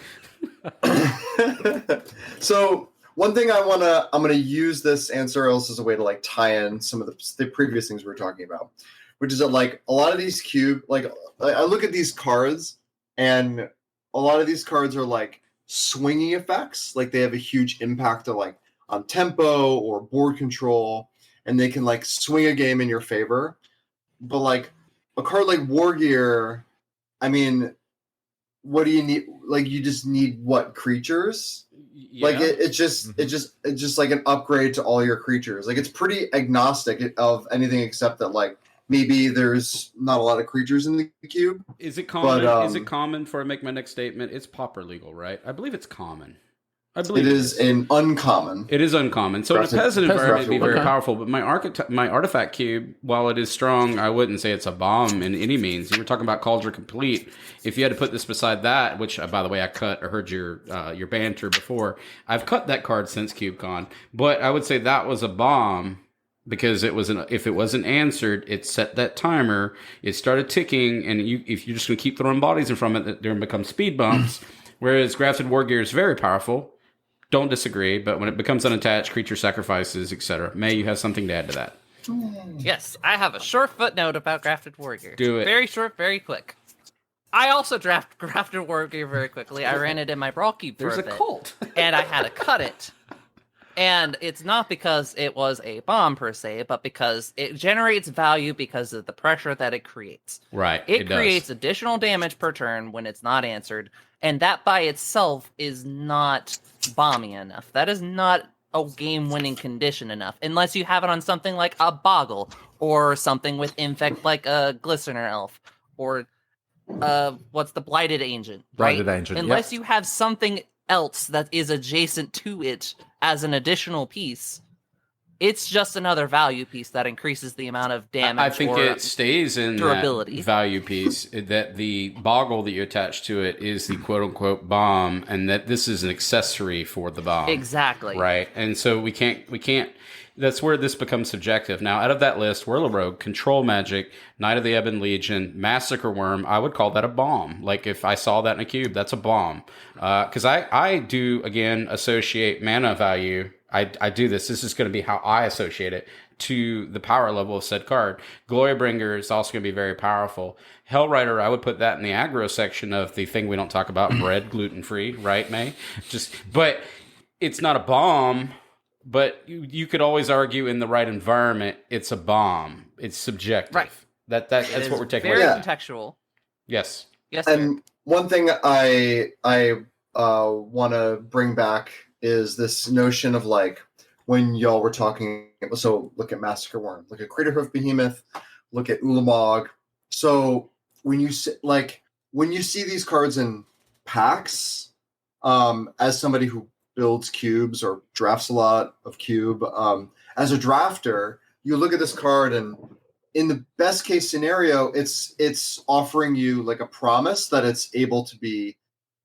So one thing I'm gonna use this answer else as a way to tie in some of the previous things we were talking about. Which is that a lot of these I look at these cards and a lot of these cards are swinging effects. They have a huge impact on tempo or board control, and they can swing a game in your favor. But a card like War Gear, I mean, what do you need? You just need what creatures? Yeah. It's just like an upgrade to all your creatures. It's pretty agnostic of anything except that maybe there's not a lot of creatures in the cube. Is it common? Is it common for I make my next statement? It's pauper legal, right? I believe it's common. I believe it is uncommon. It is uncommon. So in a peasant environment, it'd be very powerful. But my artifact cube, while it is strong, I wouldn't say it's a bomb in any means. You were talking about Cauldron Complete. If you had to put this beside that, which by the way I cut, I heard your banter before. I've cut that card since CubeCon, but I would say that was a bomb. Because if it wasn't answered, it set that timer. It started ticking, and if you're just going to keep throwing bodies in front of it, they're going to become speed bumps. Whereas Grafted War Gear is very powerful. Don't disagree, but when it becomes unattached, creature sacrifices, etc. May you have something to add to that? Yes, I have a short footnote about Grafted War Gear. Do it. Very short, very quick. I also Grafted War Gear very quickly. I ran it in my Brawl Cube for a bit. There's a cult. And I had to cut it. And it's not because it was a bomb per se, but because it generates value because of the pressure that it creates. Right. It creates additional damage per turn when it's not answered. And that by itself is not bomby enough. That is not a game-winning condition enough, unless you have it on something like a Boggle or something with infect like a Glistener Elf or what's the Blighted Agent, right? Blighted Agent, Unless yep. you have something else that is adjacent to it as an additional piece, it's just another value piece that increases the amount of damage. I think it stays in durability. that value piece, that the Boggle that you attach to it is the quote-unquote bomb, and that this is an accessory for the bomb. Exactly. Right. And so we can't, that's where this becomes subjective. Now, out of that list, Whirl Rogue, Control Magic, Knight of the Ebon Legion, Massacre Worm, I would call that a bomb. Like, if I saw that in a cube, that's a bomb. Because I do, again, associate mana value. I do this. This is going to be how I associate it to the power level of said card. Glorybringer is also going to be very powerful. Hellrider, I would put that in the aggro section of the thing we don't talk about, bread, gluten-free, right, May? But it's not a bomb. But you could always argue in the right environment, it's a bomb. It's subjective. Right. That's what we're taking very away. contextual. Yes. Yes. And one thing I want to bring back is this notion of like when y'all were talking. So look at Massacre Worm, look at Craterhoof Behemoth, look at Ulamog. So when you see these cards in packs, as somebody who builds cubes or drafts a lot of cube, as a drafter, you look at this card and in the best case scenario, it's offering you like a promise that it's able to be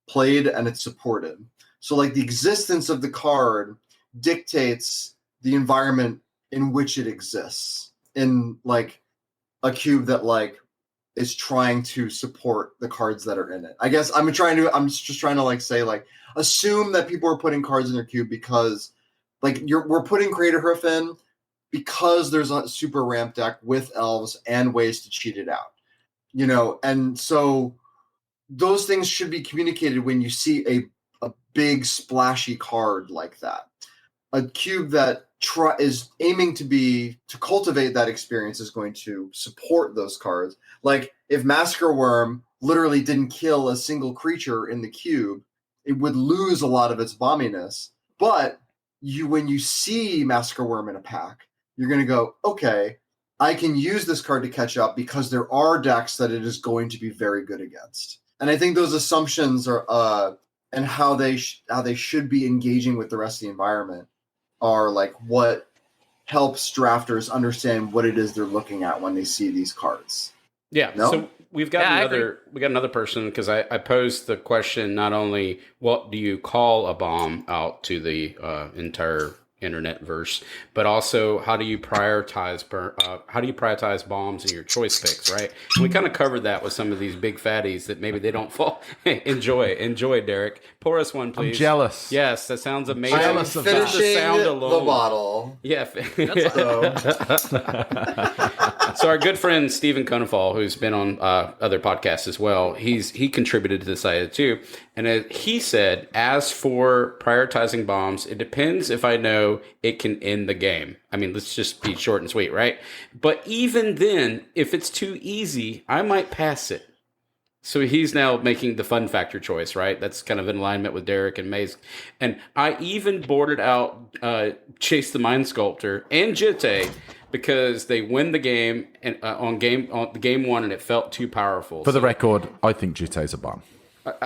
played and it's supported. So like the existence of the card dictates the environment in which it exists in like a cube that like is trying to support the cards that are in it. I guess I'm just trying to like say like assume that people are putting cards in their cube because like we're putting Craterhoof in because there's a super ramp deck with elves and ways to cheat it out. You know, and so those things should be communicated when you see a big splashy card like that. A cube that is aiming to cultivate that experience is going to support those cards. Like if Massacre Worm literally didn't kill a single creature in the cube, it would lose a lot of its bomminess. But when you see Massacre Worm in a pack, you're going to go, okay, I can use this card to catch up because there are decks that it is going to be very good against. And I think those assumptions are and how they should be engaging with the rest of the environment are like what helps drafters understand what it is they're looking at when they see these cards. Yeah. No? So we got another person because I posed the question not only what do you call a bomb out to the entire internet verse, but also how do you prioritize bombs in your choice picks, right? And we kind of covered that with some of these big fatties that maybe they don't fall. enjoy, Derek. Pour us one, please. I'm jealous. Yes, that sounds amazing. Jealous of Just the sound alone. The bottle. Yeah. So. So our good friend Stephen Conefall, who's been on other podcasts as well, he contributed to this idea too. And he said, as for prioritizing bombs, it depends if I know it can end the game. I mean, let's just be short and sweet, right? But even then, if it's too easy, I might pass it. So he's now making the fun factor choice, right? That's kind of in alignment with Derek and Maze. And I even boarded out Chase the Mind Sculptor and Jitte because they win the game and on the game one, and it felt too powerful. For the record, I think Jitte's a bomb.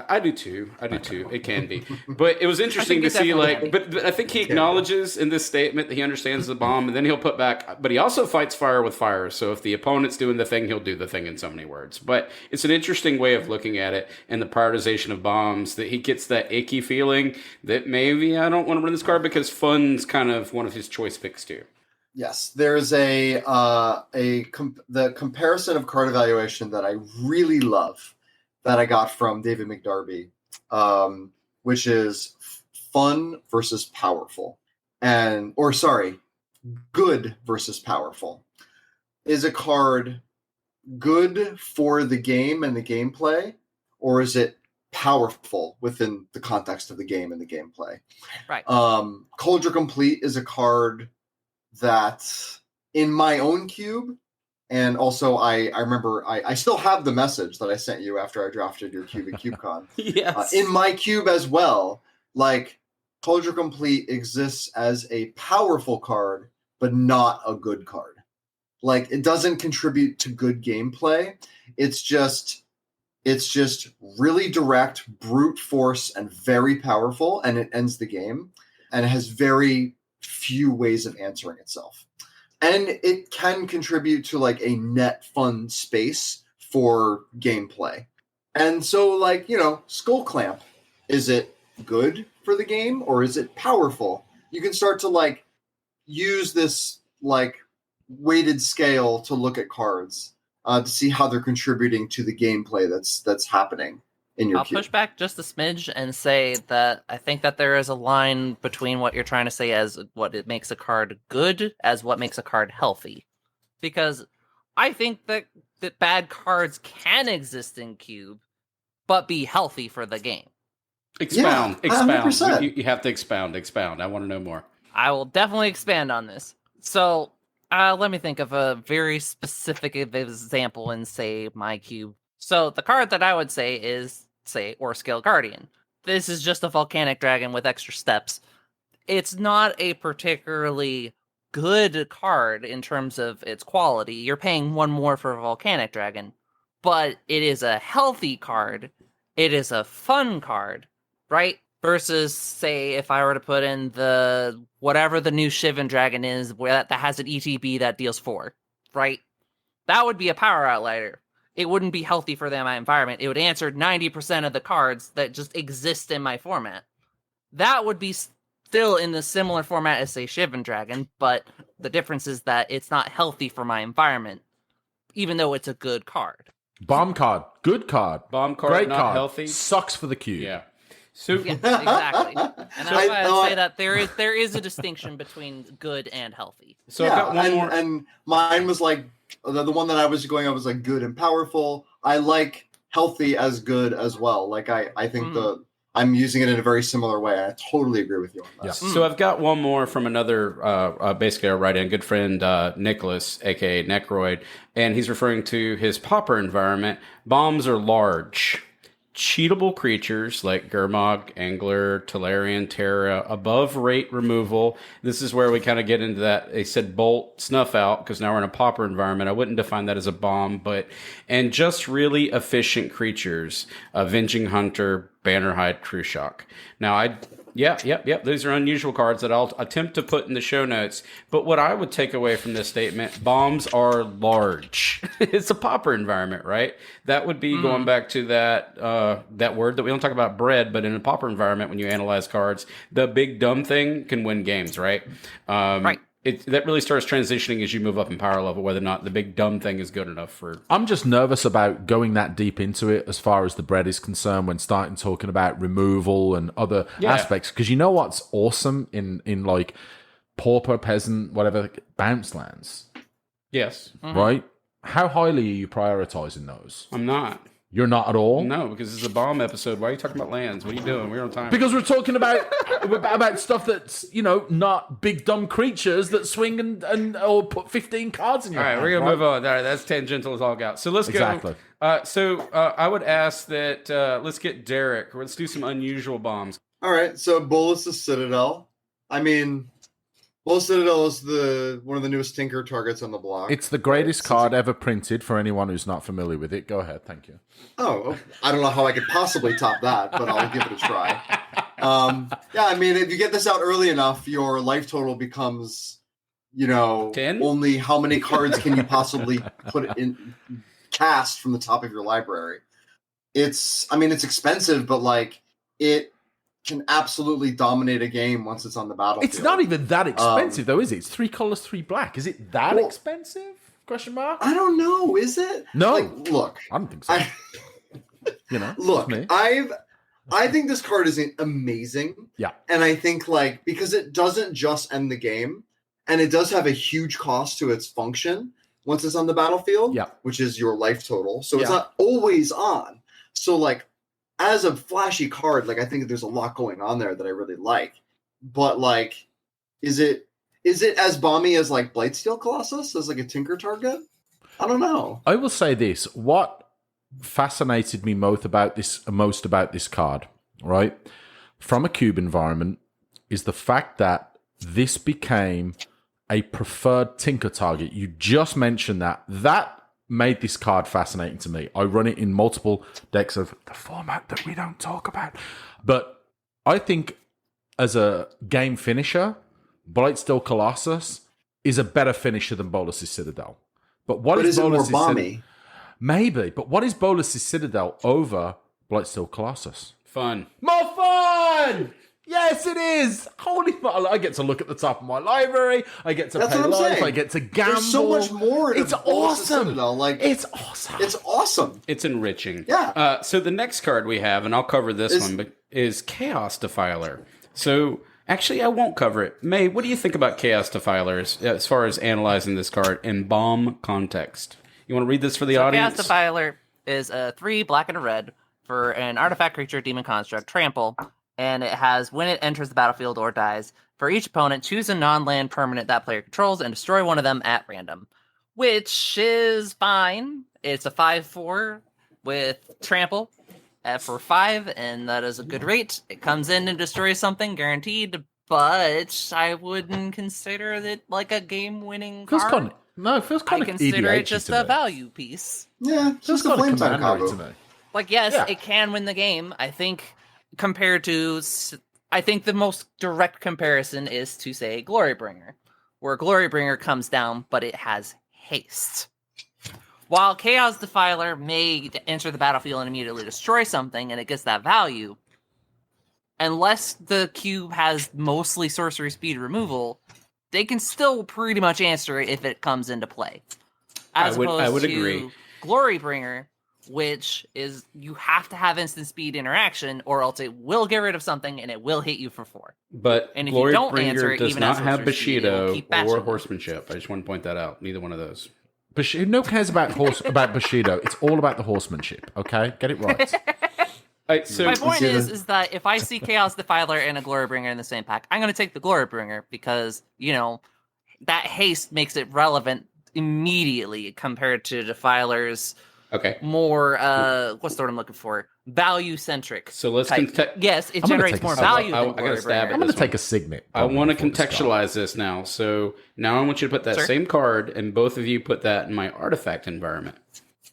I do too. It can be, but it was interesting to see. Like, but I think he acknowledges in this statement that he understands the bomb, and then he'll put back. But he also fights fire with fire. So if the opponent's doing the thing, he'll do the thing in so many words. But it's an interesting way of looking at it, and the prioritization of bombs. That he gets that icky feeling that maybe I don't want to run this card because fun's kind of one of his choice picks too. Yes, there's the comparison of card evaluation that I really love that I got from David McDarby, which is fun versus powerful, good versus powerful. Is a card good for the game and the gameplay, or is it powerful within the context of the game and the gameplay? Right. Cauldron Complete is a card that in my own cube, and also I remember I still have the message that I sent you after I drafted your cube at CubeCon. Yes. In my cube as well, like Culture Complete exists as a powerful card, but not a good card. Like, it doesn't contribute to good gameplay. It's just really direct, brute force, and very powerful, and it ends the game. And it has very few ways of answering itself. And it can contribute to like a net fun space for gameplay. And so, like, Skull Clamp, is it good for the game or is it powerful? You can start to like use this like weighted scale to look at cards to see how they're contributing to the gameplay that's happening in your I'll cube. push back just a smidge and say that I think that there is a line between what you're trying to say as what it makes a card good as what makes a card healthy. Because I think that bad cards can exist in Cube, but be healthy for the game. Expound. Yeah, Expound. 100%. You have to expound. I want to know more. I will definitely expand on this. So, let me think of a very specific example in, say, my cube. So, the card that I would say is, say, Orscale Guardian. This is just a volcanic dragon with extra steps. It's not a particularly good card in terms of its quality. You're paying one more for a volcanic dragon, but it is a healthy card. It is a fun card, right? Versus, say, if I were to put in the whatever the new Shivan Dragon is, where that has an ETB that deals 4, right? That would be a power outlier. It wouldn't be healthy for my environment. It would answer 90% of the cards that just exist in my format. That would be still in the similar format as, say, Shivan Dragon, but the difference is that it's not healthy for my environment, even though it's a good card. Bomb card, good card. Bomb card, great not card. healthy. Sucks for the cube. Yeah. So Yeah, exactly. And that's why I'd say that there is a distinction between good and healthy. So I've got one more. And mine was like the one that I was going on was like good and powerful. I like healthy as good as well. Like I think I'm using it in a very similar way. I totally agree with you on that. Yeah. So I've got one more from another, basically our write-in, good friend Nicholas, aka Necroid, and he's referring to his pauper environment. Bombs are large, cheatable creatures like Gurmag, Angler, Tolarian, Terra, above rate removal. This is where we kind of get into that. They said bolt, snuff out, because now we're in a pauper environment. I wouldn't define that as a bomb, and just really efficient creatures. Avenging Hunter, Bannerhide, Cruciak. Now, Yep. These are unusual cards that I'll attempt to put in the show notes. But what I would take away from this statement, bombs are large. It's a pauper environment, right? That would be going back to that word that we don't talk about bread, but in a pauper environment, when you analyze cards, the big dumb thing can win games, right? Right. That really starts transitioning as you move up in power level, whether or not the big dumb thing is good enough for... I'm just nervous about going that deep into it as far as the bread is concerned when starting talking about removal and other aspects. Because you know what's awesome in like pauper, peasant, whatever, bounce lands? Yes. Right? How highly are you prioritizing those? I'm not. You're not at all? No, because this is a bomb episode. Why are you talking about lands? What are you doing? We're on time. Because we're talking about stuff that's, not big dumb creatures that swing and or put 15 cards in your hand. All right, we're going to move on. All right, that's tangential as all get. So let's Exactly. go. I would ask that let's get Derek. Let's do some unusual bombs. All right, so Bolus's Citadel. I mean, Bolus Citadel is one of the newest Tinker targets on the block. It's the greatest card ever printed for anyone who's not familiar with it. Go ahead, thank you. Oh, I don't know how I could possibly top that, but I'll give it a try. I mean, if you get this out early enough, your life total becomes, 10? Only how many cards can you possibly put in cast from the top of your library. It's expensive, but like it can absolutely dominate a game once it's on the battlefield. It's not even that expensive, though, is it? It's 3 colors, 3 black. Is it that expensive? Question mark? I don't know. Is it? No. Look. I don't think so. Look, me. I think this card is amazing. Yeah. And I think because it doesn't just end the game, and it does have a huge cost to its function once it's on the battlefield, which is your life total. So it's not always on. So as a flashy card, I think there's a lot going on there that I really like. But is it as bomby as Blightsteel Colossus as a Tinker target? I don't know. I will say this. What fascinated me most about this card, right? From a cube environment, is the fact that this became a preferred tinker target. You just mentioned that. That made this card fascinating to me. I run it in multiple decks of the format that we don't talk about. But I think as a game finisher, Blightsteel Colossus is a better finisher than Bolas's Citadel. But what is it more Bolas's bomby? Maybe. But what is Bolas's Citadel over Blightsteel Colossus? Fun. More fun! Yes, it is. Holy fuck! I get to look at the top of my library. I get to That's pay what I'm life. saying. I get to gamble. There's so much more. It's to Bolas's awesome. Citadel. Like It's awesome. it's awesome. It's enriching. Yeah. So the next card we have, and I'll cover this one, but is Chaos Defiler. So actually, I won't cover it. May, what do you think about Chaos Defilers as far as analyzing this card in bomb context? You want to read this for the audience? Chaos Defiler is a 3 black and a red for an artifact creature, demon construct, trample, and it has when it enters the battlefield or dies, for each opponent, choose a non-land permanent that player controls and destroy one of them at random, which is fine. It's a 5/4 with trample for 5, and that is a good rate. It comes in and destroys something, guaranteed, but I wouldn't consider it like a game-winning card. It feels kind I of consider it just to a me. value piece. Yeah, Feels just a kind of flame time commandery combo. to me. Like, yes, Yeah. it can win the game. I think compared to, I think the most direct comparison is to say Glorybringer, where Glorybringer comes down, but it has haste. While Chaos Defiler may enter the battlefield and immediately destroy something, and it gets that value, unless the cube has mostly sorcery speed removal, they can still pretty much answer it if it comes into play. As I opposed would to agree. Glorybringer, which is you have to have instant speed interaction, or else it will get rid of something and it will hit you for 4. But And if you don't answer Glorybringer it, does even not at have sorcery speed, it will Bushido keep bashing or you. horsemanship. I just want to point that out. Neither one of those. Bushido, no one cares about Bushido. It's all about the horsemanship. Okay, get it right. So My point see is that if I see Chaos Defiler and a Glorybringer in the same pack, I'm going to take the Glorybringer because, that haste makes it relevant immediately compared to Defiler's okay. more, what's the word I'm looking for? Value-centric. So let's type. Yes, it I'm gonna generates take a more stab. value I than gotta stab Glorybringer. at I'm going to this take one. a signet. I want to before this card. contextualize this now. So now I want you to put that Sure. same card, and both of you put that in my artifact environment.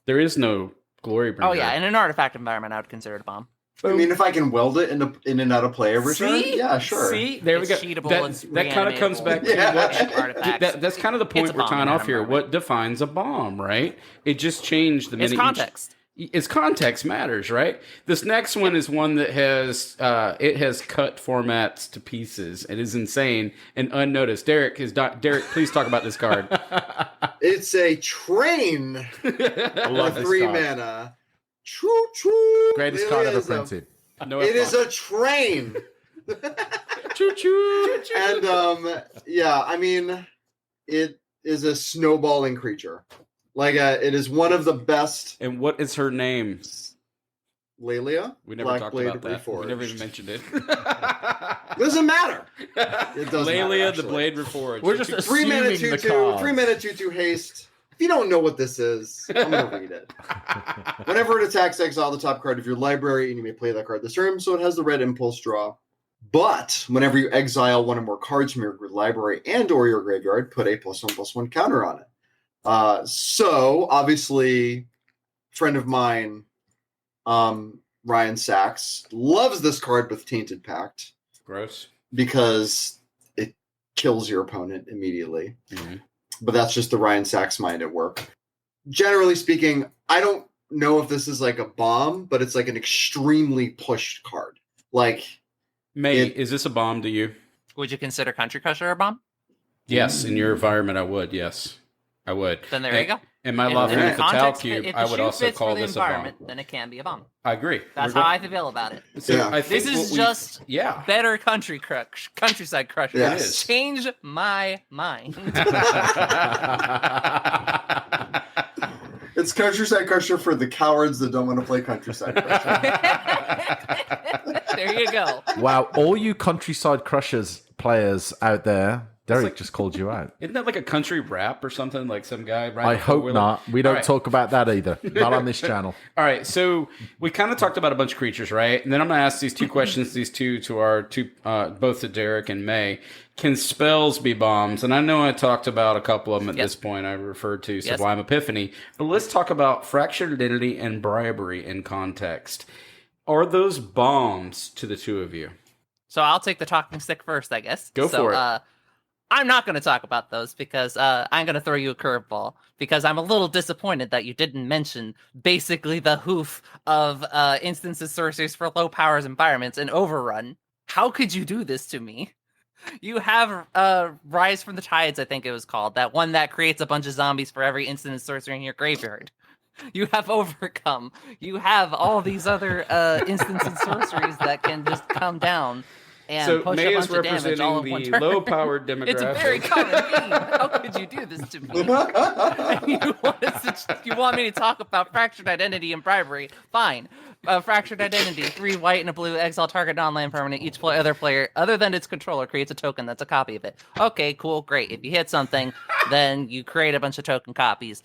There is no Glorybringer. Oh, yeah, in an artifact environment, I would consider it a bomb. I mean, if I can weld it in and out of play every turn, yeah, sure. See, there It's we go. cheatable, it's That kind of comes back to Yeah. what. Artifacts. That's kind of the point It's a we're bomb tying in off that here. environment. What defines a bomb, right? It just changed the It's minute. context. Its context matters, right? This next one is one that has it has cut formats to pieces. It is insane and unnoticed. Derek, please talk about this card. It's a train I love for this 3 card. mana. Choo choo. Greatest It card ever is a- printed. No, It is a train. choo choo. And yeah, I mean, it is a snowballing creature. Like it is one of the best. And what is her name? Lelia. We never talked about that. Reforged. We never even mentioned it. Doesn't matter. It doesn't Lelia, matter, the actually. Blade Reforged. We're just 3 mana assuming the 2/2. cards. 3 mana 2/2 haste. If you don't know what this is, I'm gonna read it. Whenever it attacks, exile the top card of your library, and you may play that card this turn. So it has the red impulse draw. But whenever you exile one or more cards from your library and/or your graveyard, put a +1/+1 counter on it. So obviously, friend of mine, Ryan Sachs, loves this card with Tainted Pact Gross. because it kills your opponent immediately. Mm-hmm. But that's just the Ryan Sachs mind at work. Generally speaking, I don't know if this is like a bomb, but it's like an extremely pushed card. Like, May, is this a bomb to you? Would you consider Country Crusher a bomb? Yes, in your environment, I would. Yes, I would. Then there you go. In my If love the for Fatal context- Cube, if the I would shoe also fits call for the this a bomb. environment, then it can be a bomb. I agree. That's We're how going- I feel about it. So Yeah. I think This is what we- just yeah. better Countryside Crusher. Yes. It is. Change my mind. it's Countryside Crusher for the cowards that don't want to play Countryside Crusher. There you go. Wow, all you Countryside Crushers players out there, Derek just called you out. Isn't that like a country rap or something? Like some guy riding I a hope four-wheeler? not. We don't All right. talk about that either. Not on this channel. All right, so we kind of talked about a bunch of creatures, right? And then I'm going to ask these two questions, to our two, both to Derek and May. Can spells be bombs? And I know I talked about a couple of them at this point. I referred to Sublime Epiphany. But let's talk about fractured identity and bribery in context. Are those bombs to the two of you? So I'll take the talking stick first, I guess. Go for it. I'm not going to talk about those because I'm going to throw you a curveball because I'm a little disappointed that you didn't mention basically the hoof of instances sorceries for low powers environments in Overrun. How could you do this to me? You have Rise from the Tides, I think it was called, that one that creates a bunch of zombies for every instant sorcery in your graveyard. You have Overcome. You have all these other instants and sorceries that can just come down and push May a is bunch of damage all in representing one the turn. low-powered demographic. It's a very common theme. How could you do this to me? And you want me to talk about fractured identity and bribery? Fine. Fractured identity, 3 white and a blue, exile target non-land permanent. Each other player, other than its controller, creates a token that's a copy of it. Okay, cool, great. If you hit something, then you create a bunch of token copies.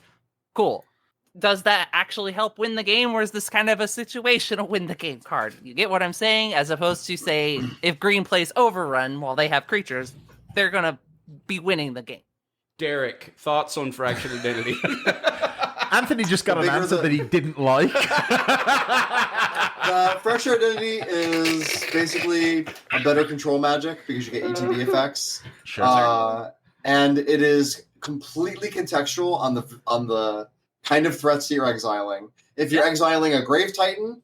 Cool. Does that actually help win the game, or is this kind of a situational win the game card? You get what I'm saying? As opposed to, say, if green plays Overrun while they have creatures, they're going to be winning the game. Derek, thoughts on fractured identity? Anthony just got an bigger answer the- that he didn't like. Fractured identity is basically a better control magic because you get ATB effects. Sure. And it is completely contextual on the kind of threats that you're exiling. If you're exiling a Grave Titan,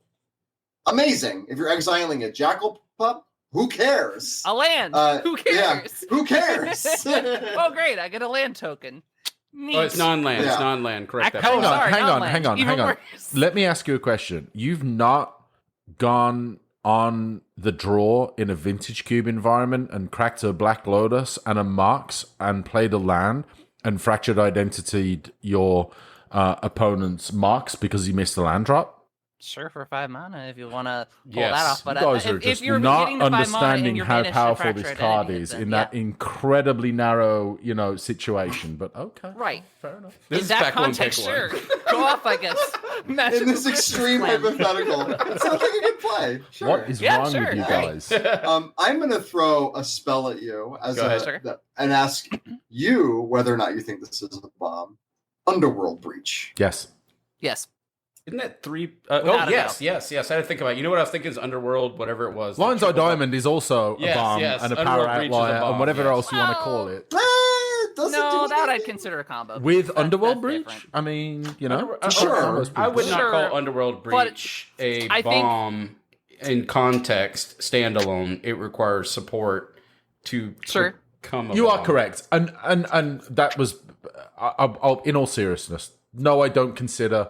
amazing. If you're exiling a Jackal Pup, who cares? A land! Who cares? Yeah, who cares? Oh, great, I get a land token. Neat. Oh, it's non-land. Yeah. It's non-land. Correct that. Hang on, sorry, hang on, non-land. hang on, Even hang on. worse. Let me ask you a question. You've not gone on the draw in a vintage cube environment and cracked a Black Lotus and a Marks and played a land and fractured identitied your opponent's Marks because you missed the land drop? Sure, for 5 mana if you want to pull Yes. that off. But You guys are if just you're not getting to 5 mana and understanding you're how banished to powerful fracture this identity, card is then in that incredibly narrow, situation. But okay, Right. fair enough. This In is that Pack One, context, Pick One. sure. Go off, I guess. In this extreme hypothetical, it sounds like a good play. Sure. What is Yeah, wrong sure. with you Hey. guys? I'm going to throw a spell at you Go ahead, sir. and ask you whether or not you think this is a bomb. Underworld Breach. Yes. Yes. Isn't that 3? Without a yes. doubt. I had to think about it. You know what I was thinking is Underworld, whatever it was. Lion's Eye Diamond is also a Yes, bomb yes. and a Underworld power Breach is a outlier bomb, and whatever yes. else you want to Well, call it. Doesn't No, do that I'd anything. consider a combo. With That's Underworld Breach? different. I mean, Sure. I would not Sure. call Underworld Breach a I think- bomb in context standalone. It requires support to Sure. become a You are bomb. correct. And that was, I'll, in all seriousness, no, I don't consider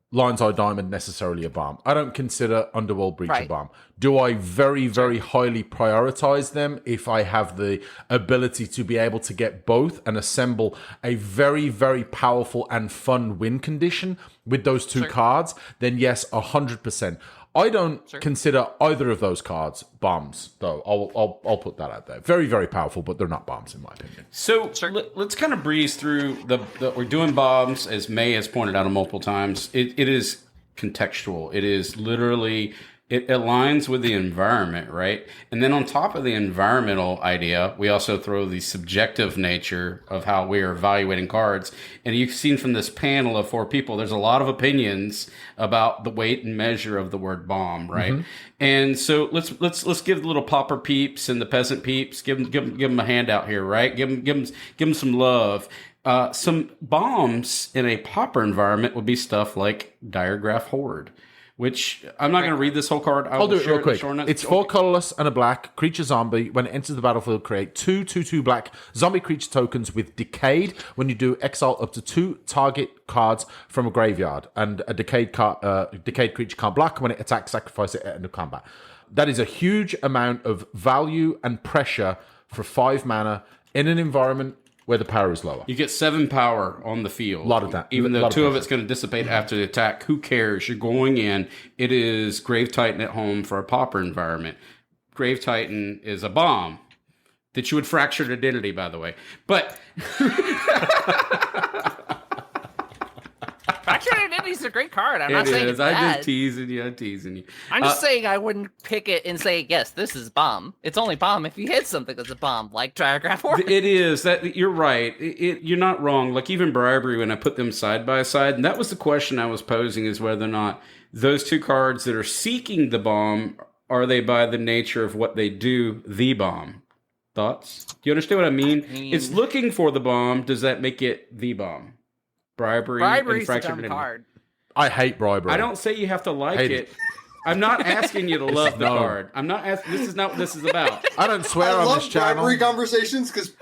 Lion's Eye Diamond necessarily a bomb. I don't consider Underworld Breach a Right. bomb. Do I very, very highly prioritize them if I have the ability to be able to get both and assemble a very, very powerful and fun win condition with those two cards? Then yes, 100%. I don't consider either of those cards bombs, though. I'll put that out there. Very, very powerful, but they're not bombs in my opinion. So let's kind of breeze through the we're doing bombs, as May has pointed out multiple times. It is contextual. It is literally, it aligns with the environment, right? And then on top of the environmental idea, we also throw the subjective nature of how we are evaluating cards. And you've seen from this panel of 4 people, there's a lot of opinions about the weight and measure of the word bomb, right? Mm-hmm. And so let's give the little pauper peeps and the peasant peeps, give them a handout here, right? Give them some love. Some bombs in a pauper environment would be stuff like Diregraph Horde, which I'm not going to read this whole card. I'll do it share real quick. the short notes. It's 4 colorless and a black creature zombie. When it enters the battlefield, create 2/2/2 black zombie creature tokens with Decayed. When you do, exile up to 2 target cards from a graveyard, and a decayed creature can't block. When it attacks, sacrifice it at end of combat. That is a huge amount of value and pressure for 5 mana in an environment where the power is lower. You get 7 power on the field. Lot of that. Even though Lot of 2 of pressure. it's going to dissipate after the attack. Who cares? You're going in. It is Grave Titan at home for a pauper environment. Grave Titan is a bomb. that you would fracture identity, by the way. But Fractured Identity is a great card. I'm not saying it's bad. I'm just teasing you. I'm just saying I wouldn't pick it and say, yes, this is bomb. It's only bomb if you hit something that's a bomb, like Diagraph War. It is. You're right. You're not wrong. Like even bribery, when I put them side by side, and that was the question I was posing, is whether or not those two cards that are seeking the bomb, are they by the nature of what they do the bomb? Thoughts? Do you understand what I mean? It's looking for the bomb. Does that make it the bomb? Bribery's a dumb card. I hate bribery. I don't say you have to like it. I'm not asking you to love the card. I'm not asking. This is not what this is about. I don't swear on this channel. I love bribery conversations because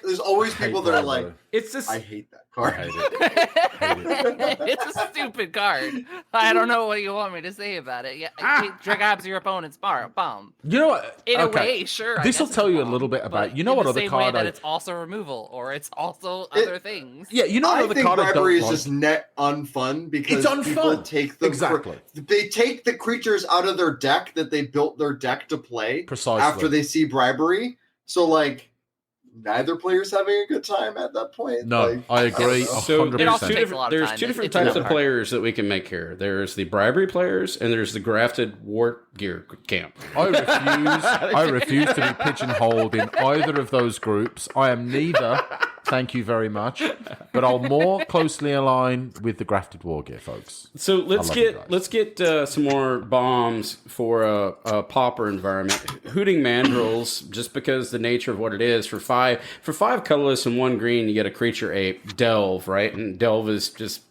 there's always people that are like, it's just, I hate that card. I hate it. It's a stupid card. I don't know what you want me to say about it. Yeah, it grabs your opponent's bomb. You know what? In a way, sure. This will tell you a little bit about. You know what other card? That it's also removal, or it's also other things. Yeah, you know what other card? I think bribery is just net unfun because people take them they take the creatures out of their deck that they built their deck to play after they see bribery. So like, neither player's having a good time at that point. No, I agree. So 100%. There's two different types of players that we can make here. There's the bribery players, and there's the grafted war gear camp. I refuse to be pigeonholed in either of those groups. I am neither. Thank you very much. But I'll more closely align with the grafted war gear, folks. So let's get some more bombs for a pauper environment. Hooting Mandrills, just because the nature of what it is, for five colorless and 1 green, you get a creature ape, Delve, right? And Delve is just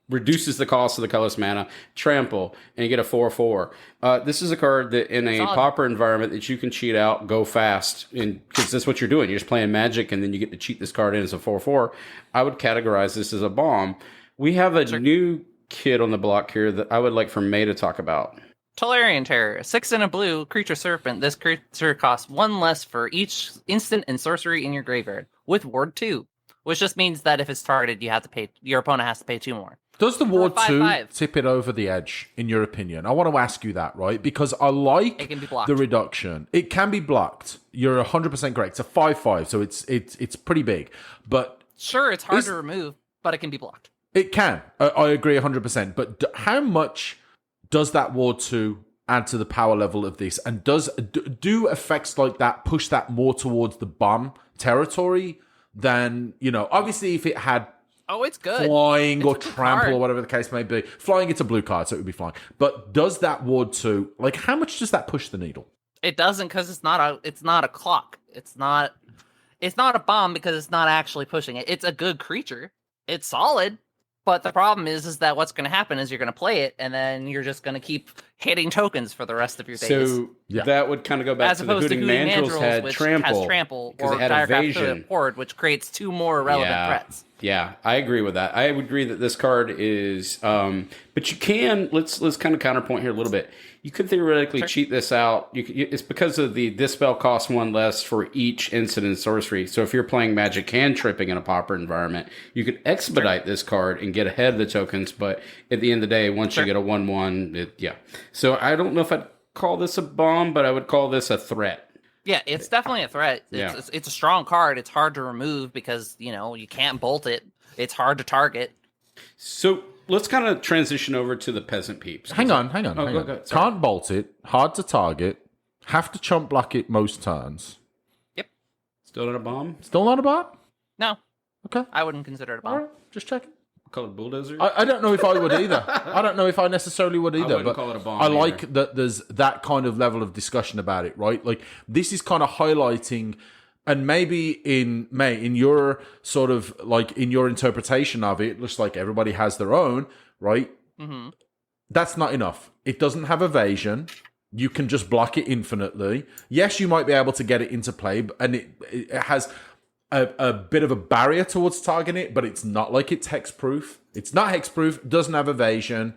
reduces the cost of the colorless mana, trample, and you get a 4/4. This is a card that in a pauper environment that you can cheat out, go fast, and because that's what you're doing. You're just playing Magic, and then you get to cheat this card in as a 4/4. I would categorize this as a bomb. We have a new kid on the block here that I would like for May to talk about. Tolarian Terror, 6 and a blue, creature serpent. This creature costs 1 less for each instant and sorcery in your graveyard, with Ward 2, which just means that if it's targeted, your opponent has to pay 2 more. Does the Ward 2 tip it over the edge, in your opinion? I want to ask you that, right? Because I like the reduction. It can be blocked. You're 100% correct. It's a 5/5, so it's pretty big. But sure, it's hard to remove, but it can be blocked. It can. I agree 100%. But how much does that Ward 2 add to the power level of this? And do effects like that push that more towards the bomb territory than, obviously if it had it's good. Flying or trample or whatever the case may be. Flying, it's a blue card, so it would be flying. But does that Ward 2, how much does that push the needle? It doesn't, because it's not a clock. It's not a bomb because it's not actually pushing it. It's a good creature. It's solid. But the problem is that what's going to happen is you're going to play it, and then you're just going to keep hitting tokens for the rest of your days. So that would kind of go back to the Hooting Mandrills had which trample. Has trample, or it had evasion. Horde, which creates 2 more relevant threats. Yeah, I agree with that. I would agree that this card is, but you can, let's kind of counterpoint here a little bit. You could theoretically cheat this out. It's because of this spell costs 1 less for each instant and sorcery. So if you're playing Magic hand tripping in a pauper environment, you could expedite this card and get ahead of the tokens. But at the end of the day, once you get a 1/1, So I don't know if I'd call this a bomb, but I would call this a threat. Yeah, it's definitely a threat. It's a strong card. It's hard to remove because, you can't bolt it. It's hard to target. So let's kind of transition over to the peasant peeps. Hang on. Can't bolt it, hard to target, have to chump block it most turns. Yep. Still not a bomb? Still not a bomb? No. Okay. I wouldn't consider it a bomb. All right, just checking. Call it bulldozer? I don't know if I would either. I don't know if I necessarily would either. I wouldn't call it a bomb I like that there's that kind of level of discussion about it, right? Like, this is kind of highlighting, and maybe in your sort of, in your interpretation of it, looks like everybody has their own, right? Mm-hmm. That's not enough. It doesn't have evasion. You can just block it infinitely. Yes, you might be able to get it into play, and it has a bit of a barrier towards targeting it, but it's not like it's hexproof. It's not hexproof, doesn't have evasion,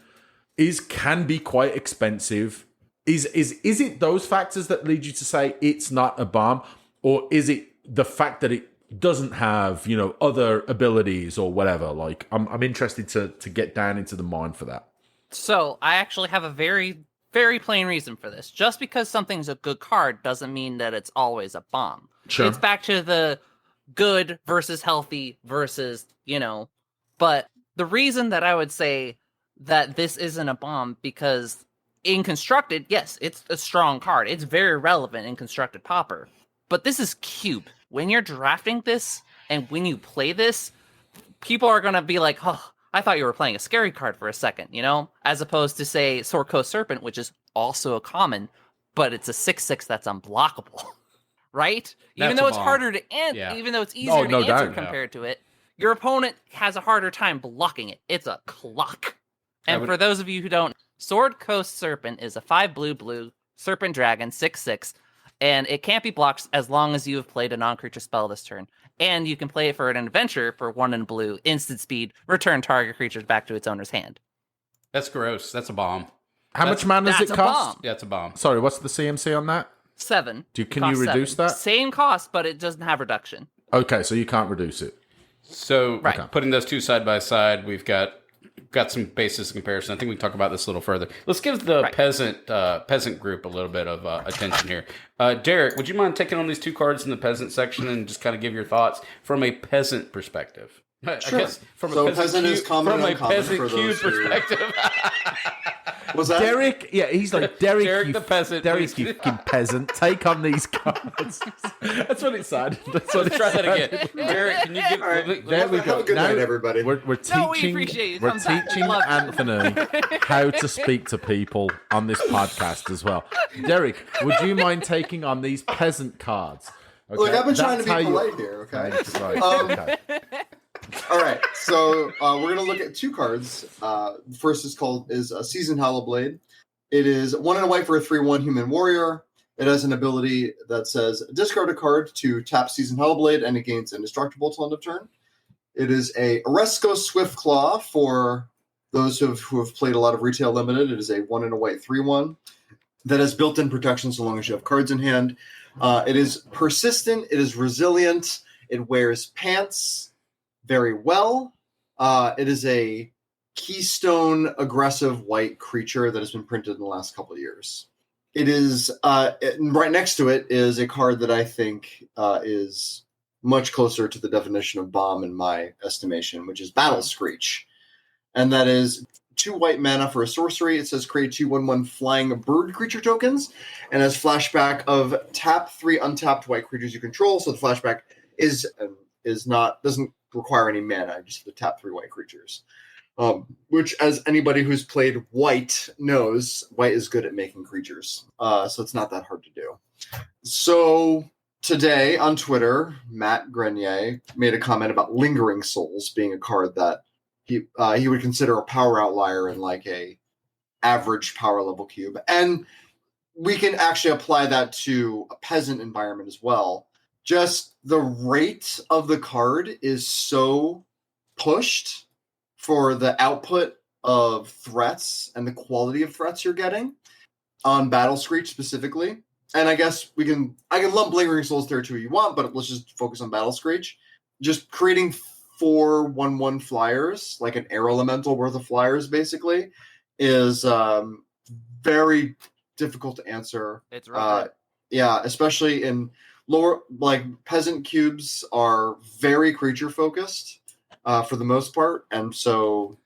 can be quite expensive. Is it those factors that lead you to say it's not a bomb? Or is it the fact that it doesn't have, other abilities or whatever? I'm interested to get down into the mind for that. So I actually have a very, very plain reason for this. Just because something's a good card doesn't mean that it's always a bomb. Sure. It's back to the good versus healthy versus, but the reason that I would say that this isn't a bomb, because in Constructed, yes, it's a strong card. It's very relevant in Constructed Pauper. But this is Cube. When you're drafting this and when you play this, people are going to be like, oh, I thought you were playing a scary card for a second, As opposed to, say, Sorko Serpent, which is also a common, but it's a 6/6 that's unblockable. Right? Even though it's harder to answer, even though it's easier to answer compared to it, your opponent has a harder time blocking it. It's a clock. And for those of you who don't, Sword Coast Serpent is a 5/blue Serpent Dragon 6/6, and it can't be blocked as long as you have played a non-creature spell this turn. And you can play it for an adventure for 1 in blue, instant speed, return target creatures back to its owner's hand. That's gross. That's a bomb. How much mana does it cost? Yeah, it's a bomb. Sorry, what's the CMC on that? 7. Can you reduce 7. that? Same cost, but it doesn't have reduction. Okay, so you can't reduce it. So putting those two side by side, we've got some basis of comparison. I think we can talk about this a little further. Let's give the peasant group a little bit of attention here. Derek, would you mind taking on these two cards in the peasant section and just kind of give your thoughts from a peasant perspective? Sure. I guess from a peasant is common from and a uncommon peasant for cube those who... perspective. Was that Derek? Yeah, he's like Derek. Derek the peasant. Derek, you fucking peasant. Take on these cards. That's what it said. Let's try that again. Derek, can you give? All right. There we go. Have a good night, everybody. We're teaching. No, we appreciate it. We're teaching Anthony how to speak to people on this podcast as well. Derek, would you mind taking on these peasant cards? Okay? Look, I've been trying That's to be how polite here, okay? Right. Okay. All right, so we're going to look at two cards. First is a Seasoned Hollowblade. It is 1 and a white for a 3/1 human warrior. It has an ability that says discard a card to tap Seasoned Hollowblade, and it gains indestructible till end of turn. It is a Oresco Swiftclaw for those who have played a lot of Retail Limited. It is a 1 and a white 3/1 that has built-in protection so long as you have cards in hand. It is persistent. It is resilient. It wears pants very well. It is a keystone aggressive white creature that has been printed in the last couple of years. It is right next to it is a card that I think is much closer to the definition of bomb in my estimation, which is Battle Screech. And that is 2 white mana for a sorcery. It says create 2/1/1 flying bird creature tokens, and has flashback of tap 3 untapped white creatures you control. So the flashback doesn't require any mana, just the tap 3 white creatures. Which, as anybody who's played white knows, white is good at making creatures. So it's not that hard to do. So today on Twitter, Matt Grenier made a comment about Lingering Souls being a card that he would consider a power outlier in like a average power level cube. And we can actually apply that to a peasant environment as well. Just the rate of the card is so pushed for the output of threats and the quality of threats you're getting on Battle Screech specifically. And I guess I can lump Lingering Souls there too if you want, but let's just focus on Battle Screech. Just creating 4/1/1 flyers, like an air elemental worth of flyers, basically, is very difficult to answer. It's right. Yeah, especially in lower, like peasant cubes are very creature focused for the most part, and so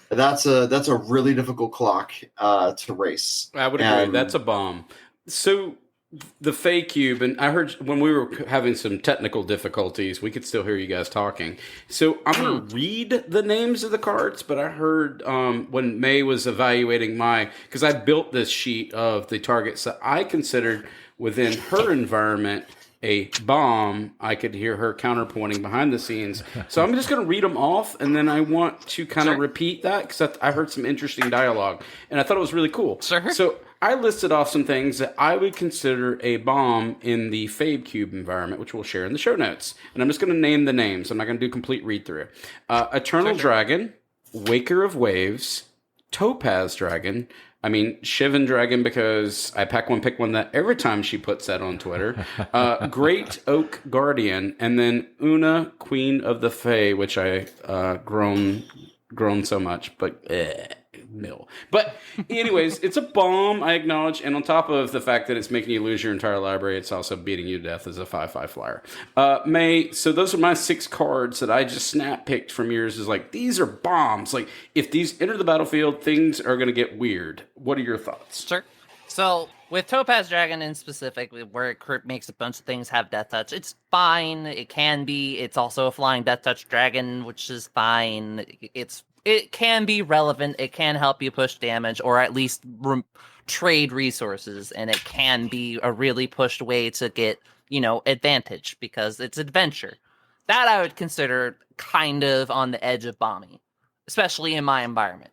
that's a really difficult clock to race. I would agree. That's a bomb. So the Fey Cube, and I heard when we were having some technical difficulties, we could still hear you guys talking. So I'm going to read the names of the cards, but I heard when May was evaluating because I built this sheet of the targets that I considered within her environment a bomb, I could hear her counterpointing behind the scenes. So I'm just going to read them off, and then I want to kind of repeat that because I heard some interesting dialogue, and I thought it was really cool. Sure. So I listed off some things that I would consider a bomb in the Fabe Cube environment, which we'll share in the show notes. And I'm just going to name the names. I'm not going to do complete read-through. Eternal Dragon, Waker of Waves, Topaz Dragon, Shivan Dragon, because I pick one that every time she puts that on Twitter. Great Oak Guardian, and then Una, Queen of the Fae, which I grown so much, but mill. But anyways, it's a bomb, I acknowledge. And on top of the fact that it's making you lose your entire library, it's also beating you to death as a 5/5 flyer. May, so those are my 6 cards that I just snap picked from yours. Is like, these are bombs. Like, if these enter the battlefield, things are going to get weird. What are your thoughts? Sure. So with Topaz Dragon in specific, where it makes a bunch of things have Death Touch, it's fine. It can be. It's also a flying Death Touch dragon, which is fine. It can be relevant. It can help you push damage, or at least trade resources, and it can be a really pushed way to get, advantage because it's adventure. That I would consider kind of on the edge of bomby, especially in my environment.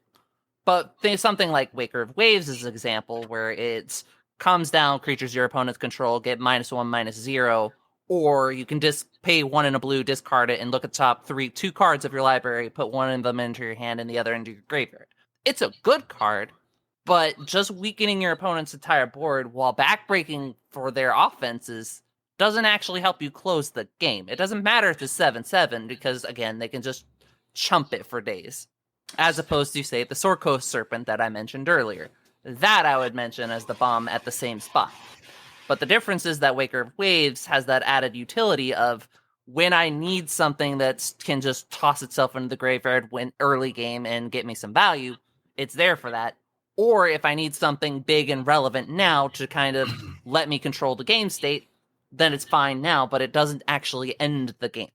But there's something like Waker of Waves is an example where it comes down creatures your opponents control get -1, -0, or you can just pay 1 in a blue, discard it, and look at the top 2 cards of your library, put 1 of them into your hand and the other into your graveyard. It's a good card, but just weakening your opponent's entire board while backbreaking for their offenses doesn't actually help you close the game. It doesn't matter if it's 7/7 because, again, they can just chump it for days. As opposed to, say, the Sorkos Serpent that I mentioned earlier. That I would mention as the bomb at the same spot. But the difference is that Waker of Waves has that added utility of when I need something that can just toss itself into the graveyard when early game and get me some value, it's there for that. Or if I need something big and relevant now to kind of let me control the game state, then it's fine now, but it doesn't actually end the game.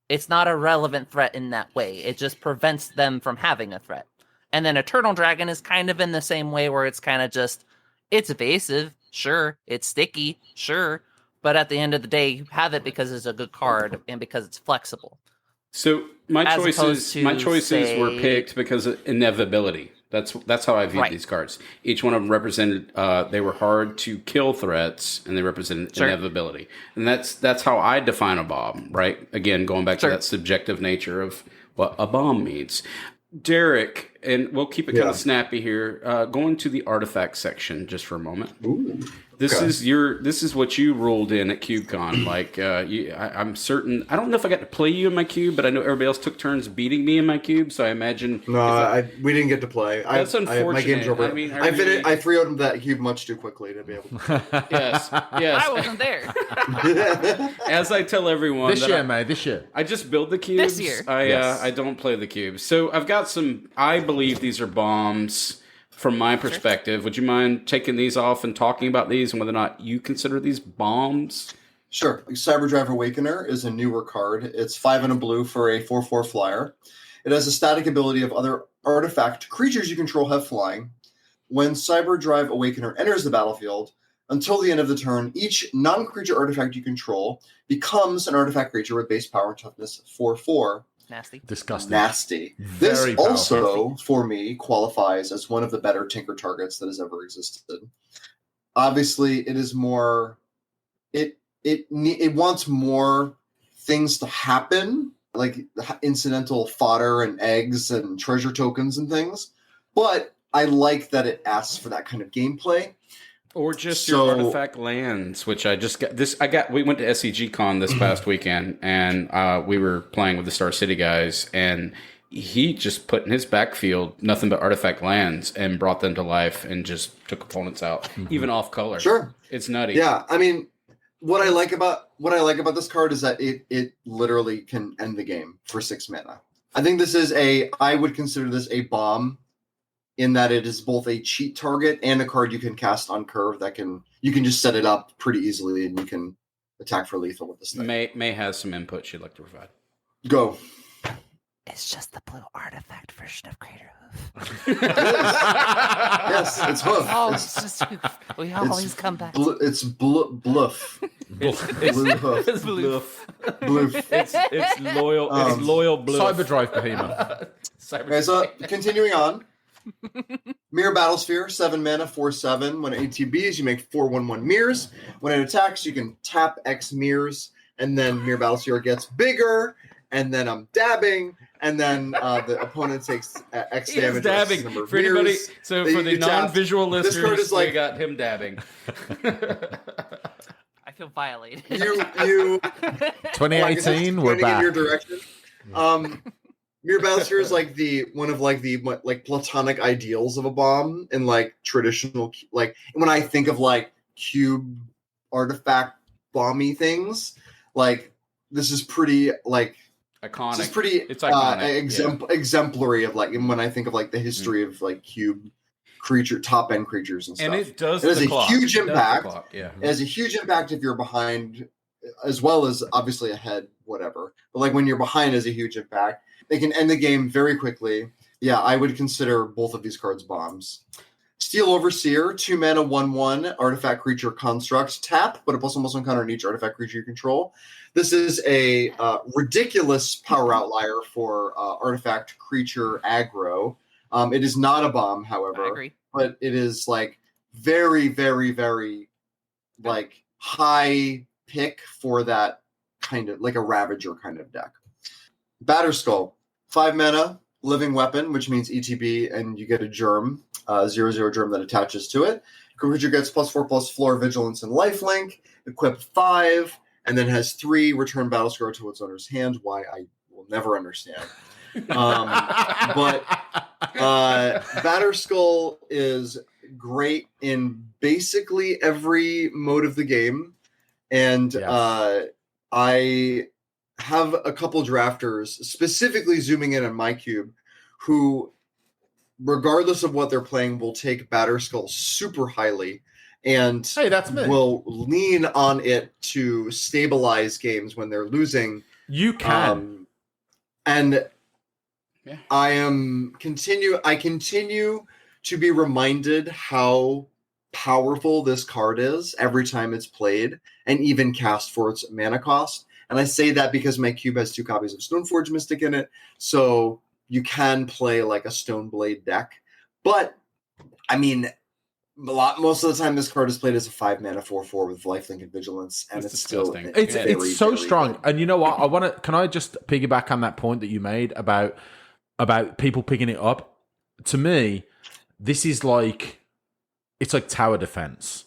It's not a relevant threat in that way. It just prevents them from having a threat. And then Eternal Dragon is kind of in the same way where it's kind of just, it's evasive, sure. It's sticky, sure. But at the end of the day, you have it because it's a good card and because it's flexible. So my choices were picked because of inevitability. That's how I viewed these cards. Each one of them represented they were hard to kill threats, and they represented inevitability. And that's how I define a bomb, right? Again, going back to that subjective nature of what a bomb means. Derek, and we'll keep it kind of snappy here. Going to the artifact section just for a moment. Ooh. This is what you ruled in at CubeCon. Like, I'm certain. I don't know if I got to play you in my cube, but I know everybody else took turns beating me in my cube. So I imagine. No, we didn't get to play. That's unfortunate. My game's over. I mean, I freed that cube much too quickly to be able to. Yes. I wasn't there. As I tell everyone, this year. I just build the cubes. This year. I don't play the cubes. So I've got some. I believe these are bombs. From my perspective, would you mind taking these off and talking about these and whether or not you consider these bombs? Sure. Cyberdrive Awakener is a newer card. It's 5 and a blue for a 4/4 flyer. It has a static ability of other artifact creatures you control have flying. When Cyberdrive Awakener enters the battlefield, until the end of the turn, each non-creature artifact you control becomes an artifact creature with base power and toughness 4/4. Nasty. Disgusting. Nasty. Very this also, for me, qualifies as one of the better Tinker targets that has ever existed. Obviously, it is more. It wants more things to happen, like incidental fodder and eggs and treasure tokens and things. But I like that it asks for that kind of gameplay. Or just your artifact lands, which I just got this. We went to SCG Con this past weekend, and we were playing with the Star City guys, and he just put in his backfield nothing but artifact lands and brought them to life and just took opponents out, even off color. Sure, it's nutty. Yeah, I mean, what I like about this card is that it literally can end the game for 6 mana. I think I would consider this a bomb. In that it is both a cheat target and a card you can cast on curve you can just set it up pretty easily and you can attack for lethal with this thing. May has some input she'd like to provide. Go. It's just the blue artifact version of Crater Hoof. Yes, it's hoof. Oh, it's just hoof. We always come back. It's bluff. It's blue hoof. It's bluff. Bluff. It's loyal. It's loyal bluff. Cyberdrive Behemoth. Okay, so continuing on. Mirror Battlesphere, 7 mana, 4/7. When it ATBs, you make 4/1/1 mirrors. When it attacks, you can tap X mirrors, and then Mirror Battlesphere gets bigger, and then I'm dabbing, and then the opponent takes X damage. Dabbing for anybody. So for the non-visual listeners, we got him dabbing. I feel violated. You 2018, we're back. In your direction. Mirror Bathysphere is like one of the platonic ideals of a bomb in like traditional, like when I think of like cube artifact bomby things, like this is pretty like iconic. This is pretty it's iconic. Exemplary of like when I think of like the history of like cube top end creatures and stuff. And it does. It has a huge impact. Yeah, it has a huge impact if you're behind, as well as obviously ahead, whatever. But like when you're behind, is a huge impact. They can end the game very quickly. Yeah, I would consider both of these cards bombs. Steel Overseer, 2 mana, 1/1 artifact creature construct. Tap, put a +1/+1 counter on each artifact creature you control. This is a ridiculous power outlier for artifact creature aggro. It is not a bomb, however. I agree. But it is like very, very, very like high pick for that kind of like a Ravager kind of deck. Batterskull, 5 mana, living weapon, which means ETB, and you get a germ, 0/0 germ that attaches to it. Creature gets +4/+4 floor, vigilance, and lifelink. Equip 5, and then has 3 return Battlescar to its owner's hand. Why I will never understand. But Batterskull is great in basically every mode of the game, and I have a couple drafters, specifically zooming in on my cube, who, regardless of what they're playing, will take Batterskull super highly and that's me. Will lean on it to stabilize games when they're losing. You can. And I continue to be reminded how powerful this card is every time it's played and even cast for its mana cost. And I say that because my cube has 2 copies of Stoneforge Mystic in it, so you can play like a Stoneblade deck. But I mean, most of the time, this card is played as a 5 mana 4/4 with lifelink and vigilance, and it's disgusting. It's so strong. Good. And you know what? Can I just piggyback on that point that you made about people picking it up? To me, this is like it's like tower defense.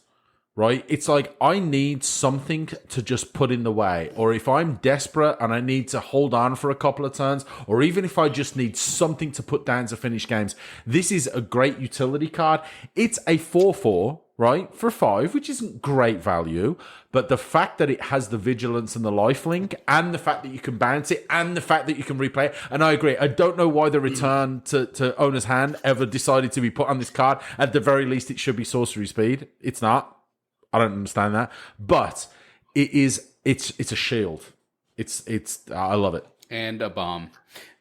Right? It's like I need something to just put in the way. Or if I'm desperate and I need to hold on for a couple of turns, or even if I just need something to put down to finish games, this is a great utility card. It's a 4/4, right? For 5, which isn't great value. But the fact that it has the vigilance and the lifelink, and the fact that you can bounce it, and the fact that you can replay it. And I agree. I don't know why the return to owner's hand ever decided to be put on this card. At the very least, it should be sorcery speed. It's not. I don't understand that, but it's a shield. I love it. And a bomb.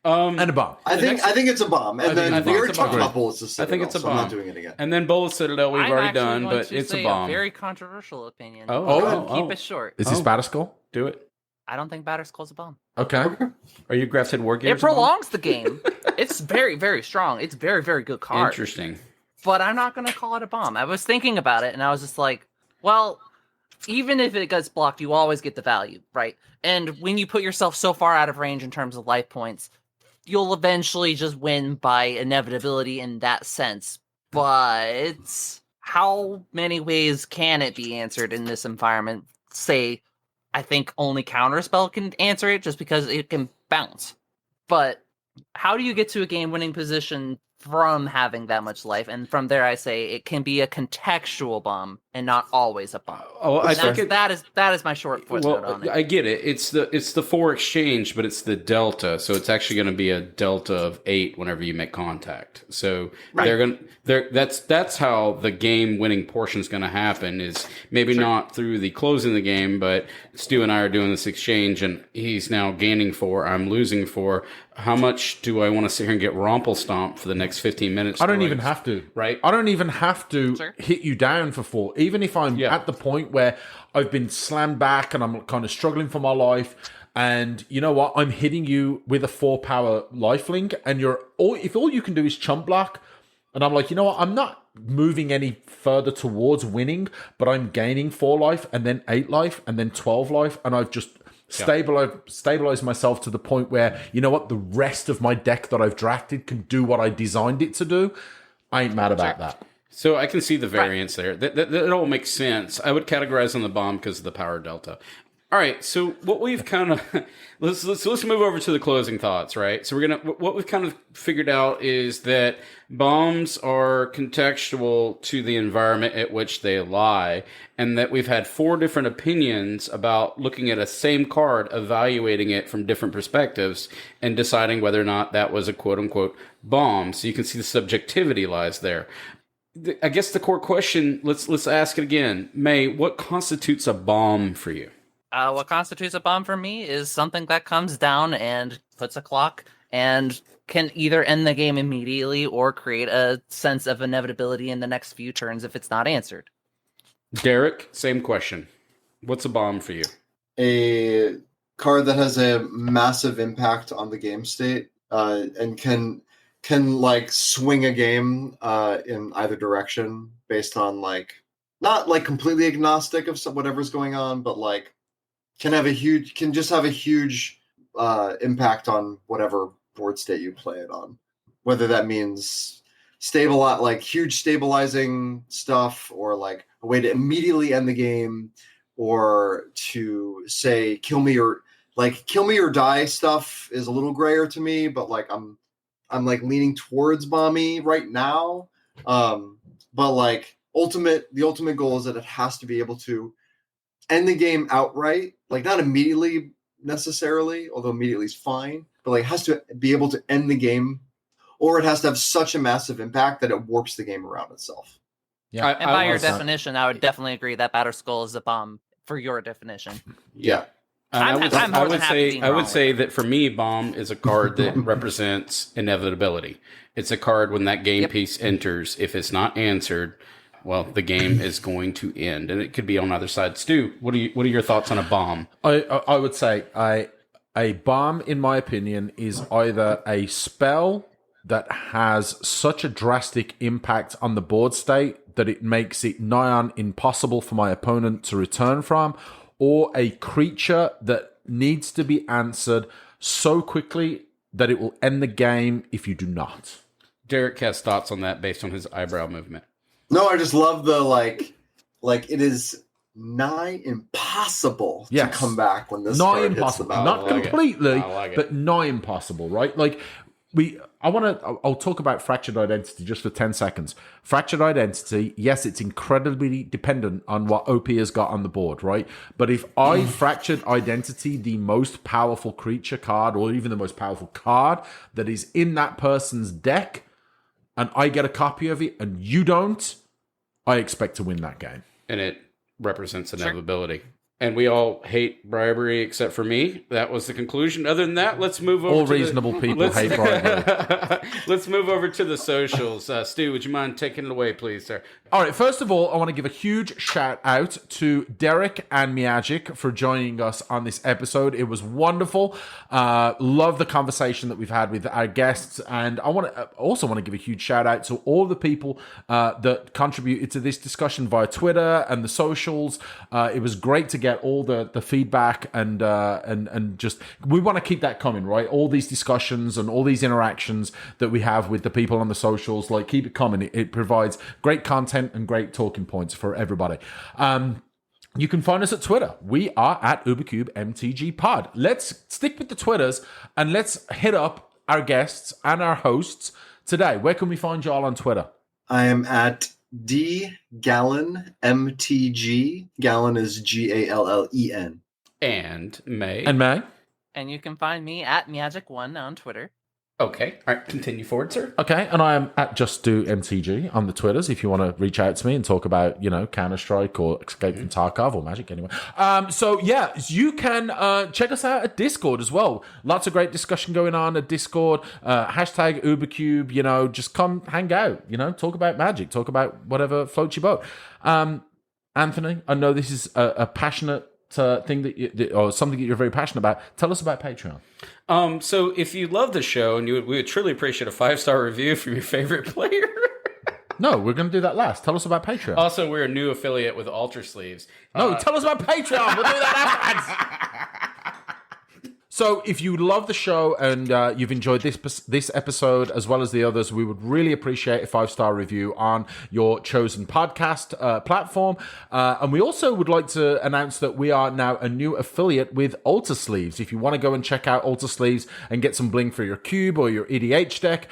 And a bomb. I think it's a bomb. And then we already talked about Bullet Citadel. I think it's a bomb. I'm not doing it again. And then Bullet Citadel we've already done, but it's a bomb. A very controversial opinion. Keep it short. Is this Batterskull? Do it. I don't think Batterskull's a bomb. Okay. Are you Grafted Wargears? It prolongs the game. It's very, very strong. It's a very, very good card. Interesting. But I'm not going to call it a bomb. I was thinking about it, and I was just like, well, even if it gets blocked, you always get the value, right? And when you put yourself so far out of range in terms of life points, you'll eventually just win by inevitability in that sense. But how many ways can it be answered in this environment? Say, I think only Counterspell can answer it just because it can bounce. But how do you get to a game-winning position from having that much life? And from there, I say it can be a contextual bomb and not always a bomb. I think that is my short footnote on it. I get it. It's the 4 exchange, but it's the delta. So it's actually going to be a delta of 8 whenever you make contact. So that's how the game winning portion is going to happen. Is maybe not through the closing the game, but Stu and I are doing this exchange, and he's now gaining 4. I'm losing 4. How much do I want to sit here and get Romple Stomp for the next 15 minutes? I don't even have to. Right? I don't even have to hit you down for 4. Even if I'm at the point where I've been slammed back and I'm kind of struggling for my life, and you know what? I'm hitting you with a 4-power lifelink, and if all you can do is chump block, and I'm like, you know what? I'm not moving any further towards winning, but I'm gaining 4 life, and then 8 life, and then 12 life, and I've just stabilize myself to the point where, you know what, the rest of my deck that I've drafted can do what I designed it to do. I ain't mad about that. So I can see the variance there. That all makes sense. I would categorize on the bomb because of the power delta. All right, so what we've kind of let's move over to the closing thoughts, right? So what we've kind of figured out is that bombs are contextual to the environment at which they lie, and that we've had 4 different opinions about looking at a same card, evaluating it from different perspectives, and deciding whether or not that was a quote unquote bomb. So you can see the subjectivity lies there. I guess the core question, let's ask it again. May, what constitutes a bomb for you? What constitutes a bomb for me is something that comes down and puts a clock and can either end the game immediately or create a sense of inevitability in the next few turns if it's not answered. Derek, same question. What's a bomb for you? A card that has a massive impact on the game state and can like swing a game in either direction based on like not like completely agnostic of whatever's going on, but like can just have a huge impact on whatever board state you play it on, whether that means huge stabilizing stuff or like a way to immediately end the game or to say kill me or die stuff is a little grayer to me, but like I'm like leaning towards bomby right now. But like the ultimate goal is that it has to be able to end the game outright, like not immediately necessarily, although immediately is fine, but like it has to be able to end the game, or it has to have such a massive impact that it warps the game around itself. Yeah, and by your definition, I would definitely agree that Batter Skull is a bomb for your definition. Yeah. I would say that for me, bomb is a card that represents inevitability. It's a card when that game piece enters. If it's not answered, well, the game is going to end, and it could be on either side. Stu, what are your thoughts on a bomb? I would say a bomb, in my opinion, is either a spell that has such a drastic impact on the board state that it makes it nigh on impossible for my opponent to return from, or a creature that needs to be answered so quickly that it will end the game if you do not. Derek has thoughts on that based on his eyebrow movement. No, I just love the like it is nigh impossible to come back when this nigh card impossible, hits the not battle. completely, but nigh impossible, right? Like I'll talk about fractured identity just for 10 seconds. Fractured identity, yes, it's incredibly dependent on what OP has got on the board, right? But if I fractured identity, the most powerful creature card, or even the most powerful card that is in that person's deck, and I get a copy of it and you don't, I expect to win that game. And it represents inevitability. And we all hate bribery except for me. That was the conclusion. Other than that, let's move over all reasonable people hate bribery. Let's move over to the socials. Stu, would you mind taking it away, please, sir? All right, first of all, I want to give a huge shout out to Derek and Miagic for joining us on this episode. It was wonderful. Love the conversation that we've had with our guests. And I also want to give a huge shout out to all the people that contributed to this discussion via Twitter and the socials. It was great to get all the feedback and just we want to keep that coming, right? All these discussions and all these interactions that we have with the people on the socials, like keep it coming. It provides great content and great talking points for everybody. You can find us at Twitter. We are at UberCubeMTGPod. Let's stick with the Twitters and let's hit up our guests and our hosts today. Where can we find y'all on Twitter? I am at Gallen MTG. Gallen is Gallen. And May. And you can find me at Magic1 on Twitter. Okay. All right. Continue forward, sir. Okay. And I am at JustDoMTG on the Twitters if you want to reach out to me and talk about, Counter-Strike or Escape from Tarkov or Magic anyway. So you can check us out at Discord as well. Lots of great discussion going on at Discord. Hashtag UberCube, just come hang out, talk about Magic, talk about whatever floats your boat. Anthony, I know this is a passionate thing or something that you're very passionate about. Tell us about Patreon. So if you love the show and we would truly appreciate a 5-star review from your favorite player. No, we're going to do that last. Tell us about Patreon. Also, we're a new affiliate with Alter Sleeves. No, tell us about Patreon. We'll do that afterwards. So if you love the show and you've enjoyed this episode as well as the others, we would really appreciate a 5-star review on your chosen podcast platform. And we also would like to announce that we are now a new affiliate with Alter Sleeves. If you want to go and check out Alter Sleeves and get some bling for your cube or your EDH deck,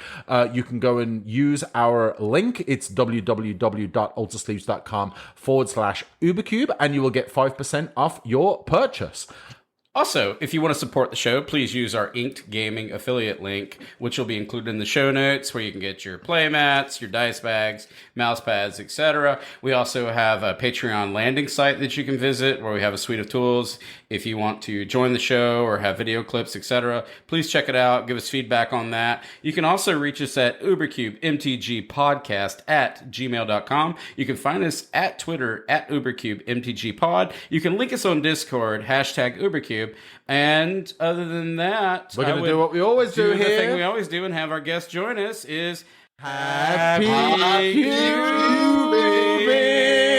you can go and use our link. It's www.altersleeves.com/UberCube, and you will get 5% off your purchase. Also, if you want to support the show, please use our Inked Gaming affiliate link, which will be included in the show notes, where you can get your playmats, your dice bags, mouse pads, etc. We also have a Patreon landing site that you can visit, where we have a suite of tools. If you want to join the show or have video clips, etc., please check it out. Give us feedback on that. You can also reach us at UberCubeMTGPodcast@gmail.com. You can find us at Twitter at UberCubeMTGPod. You can link us on Discord, #UberCube. And other than that, we're going to do what we always do the here. thing we always do and have our guests join us is Happy Cubing!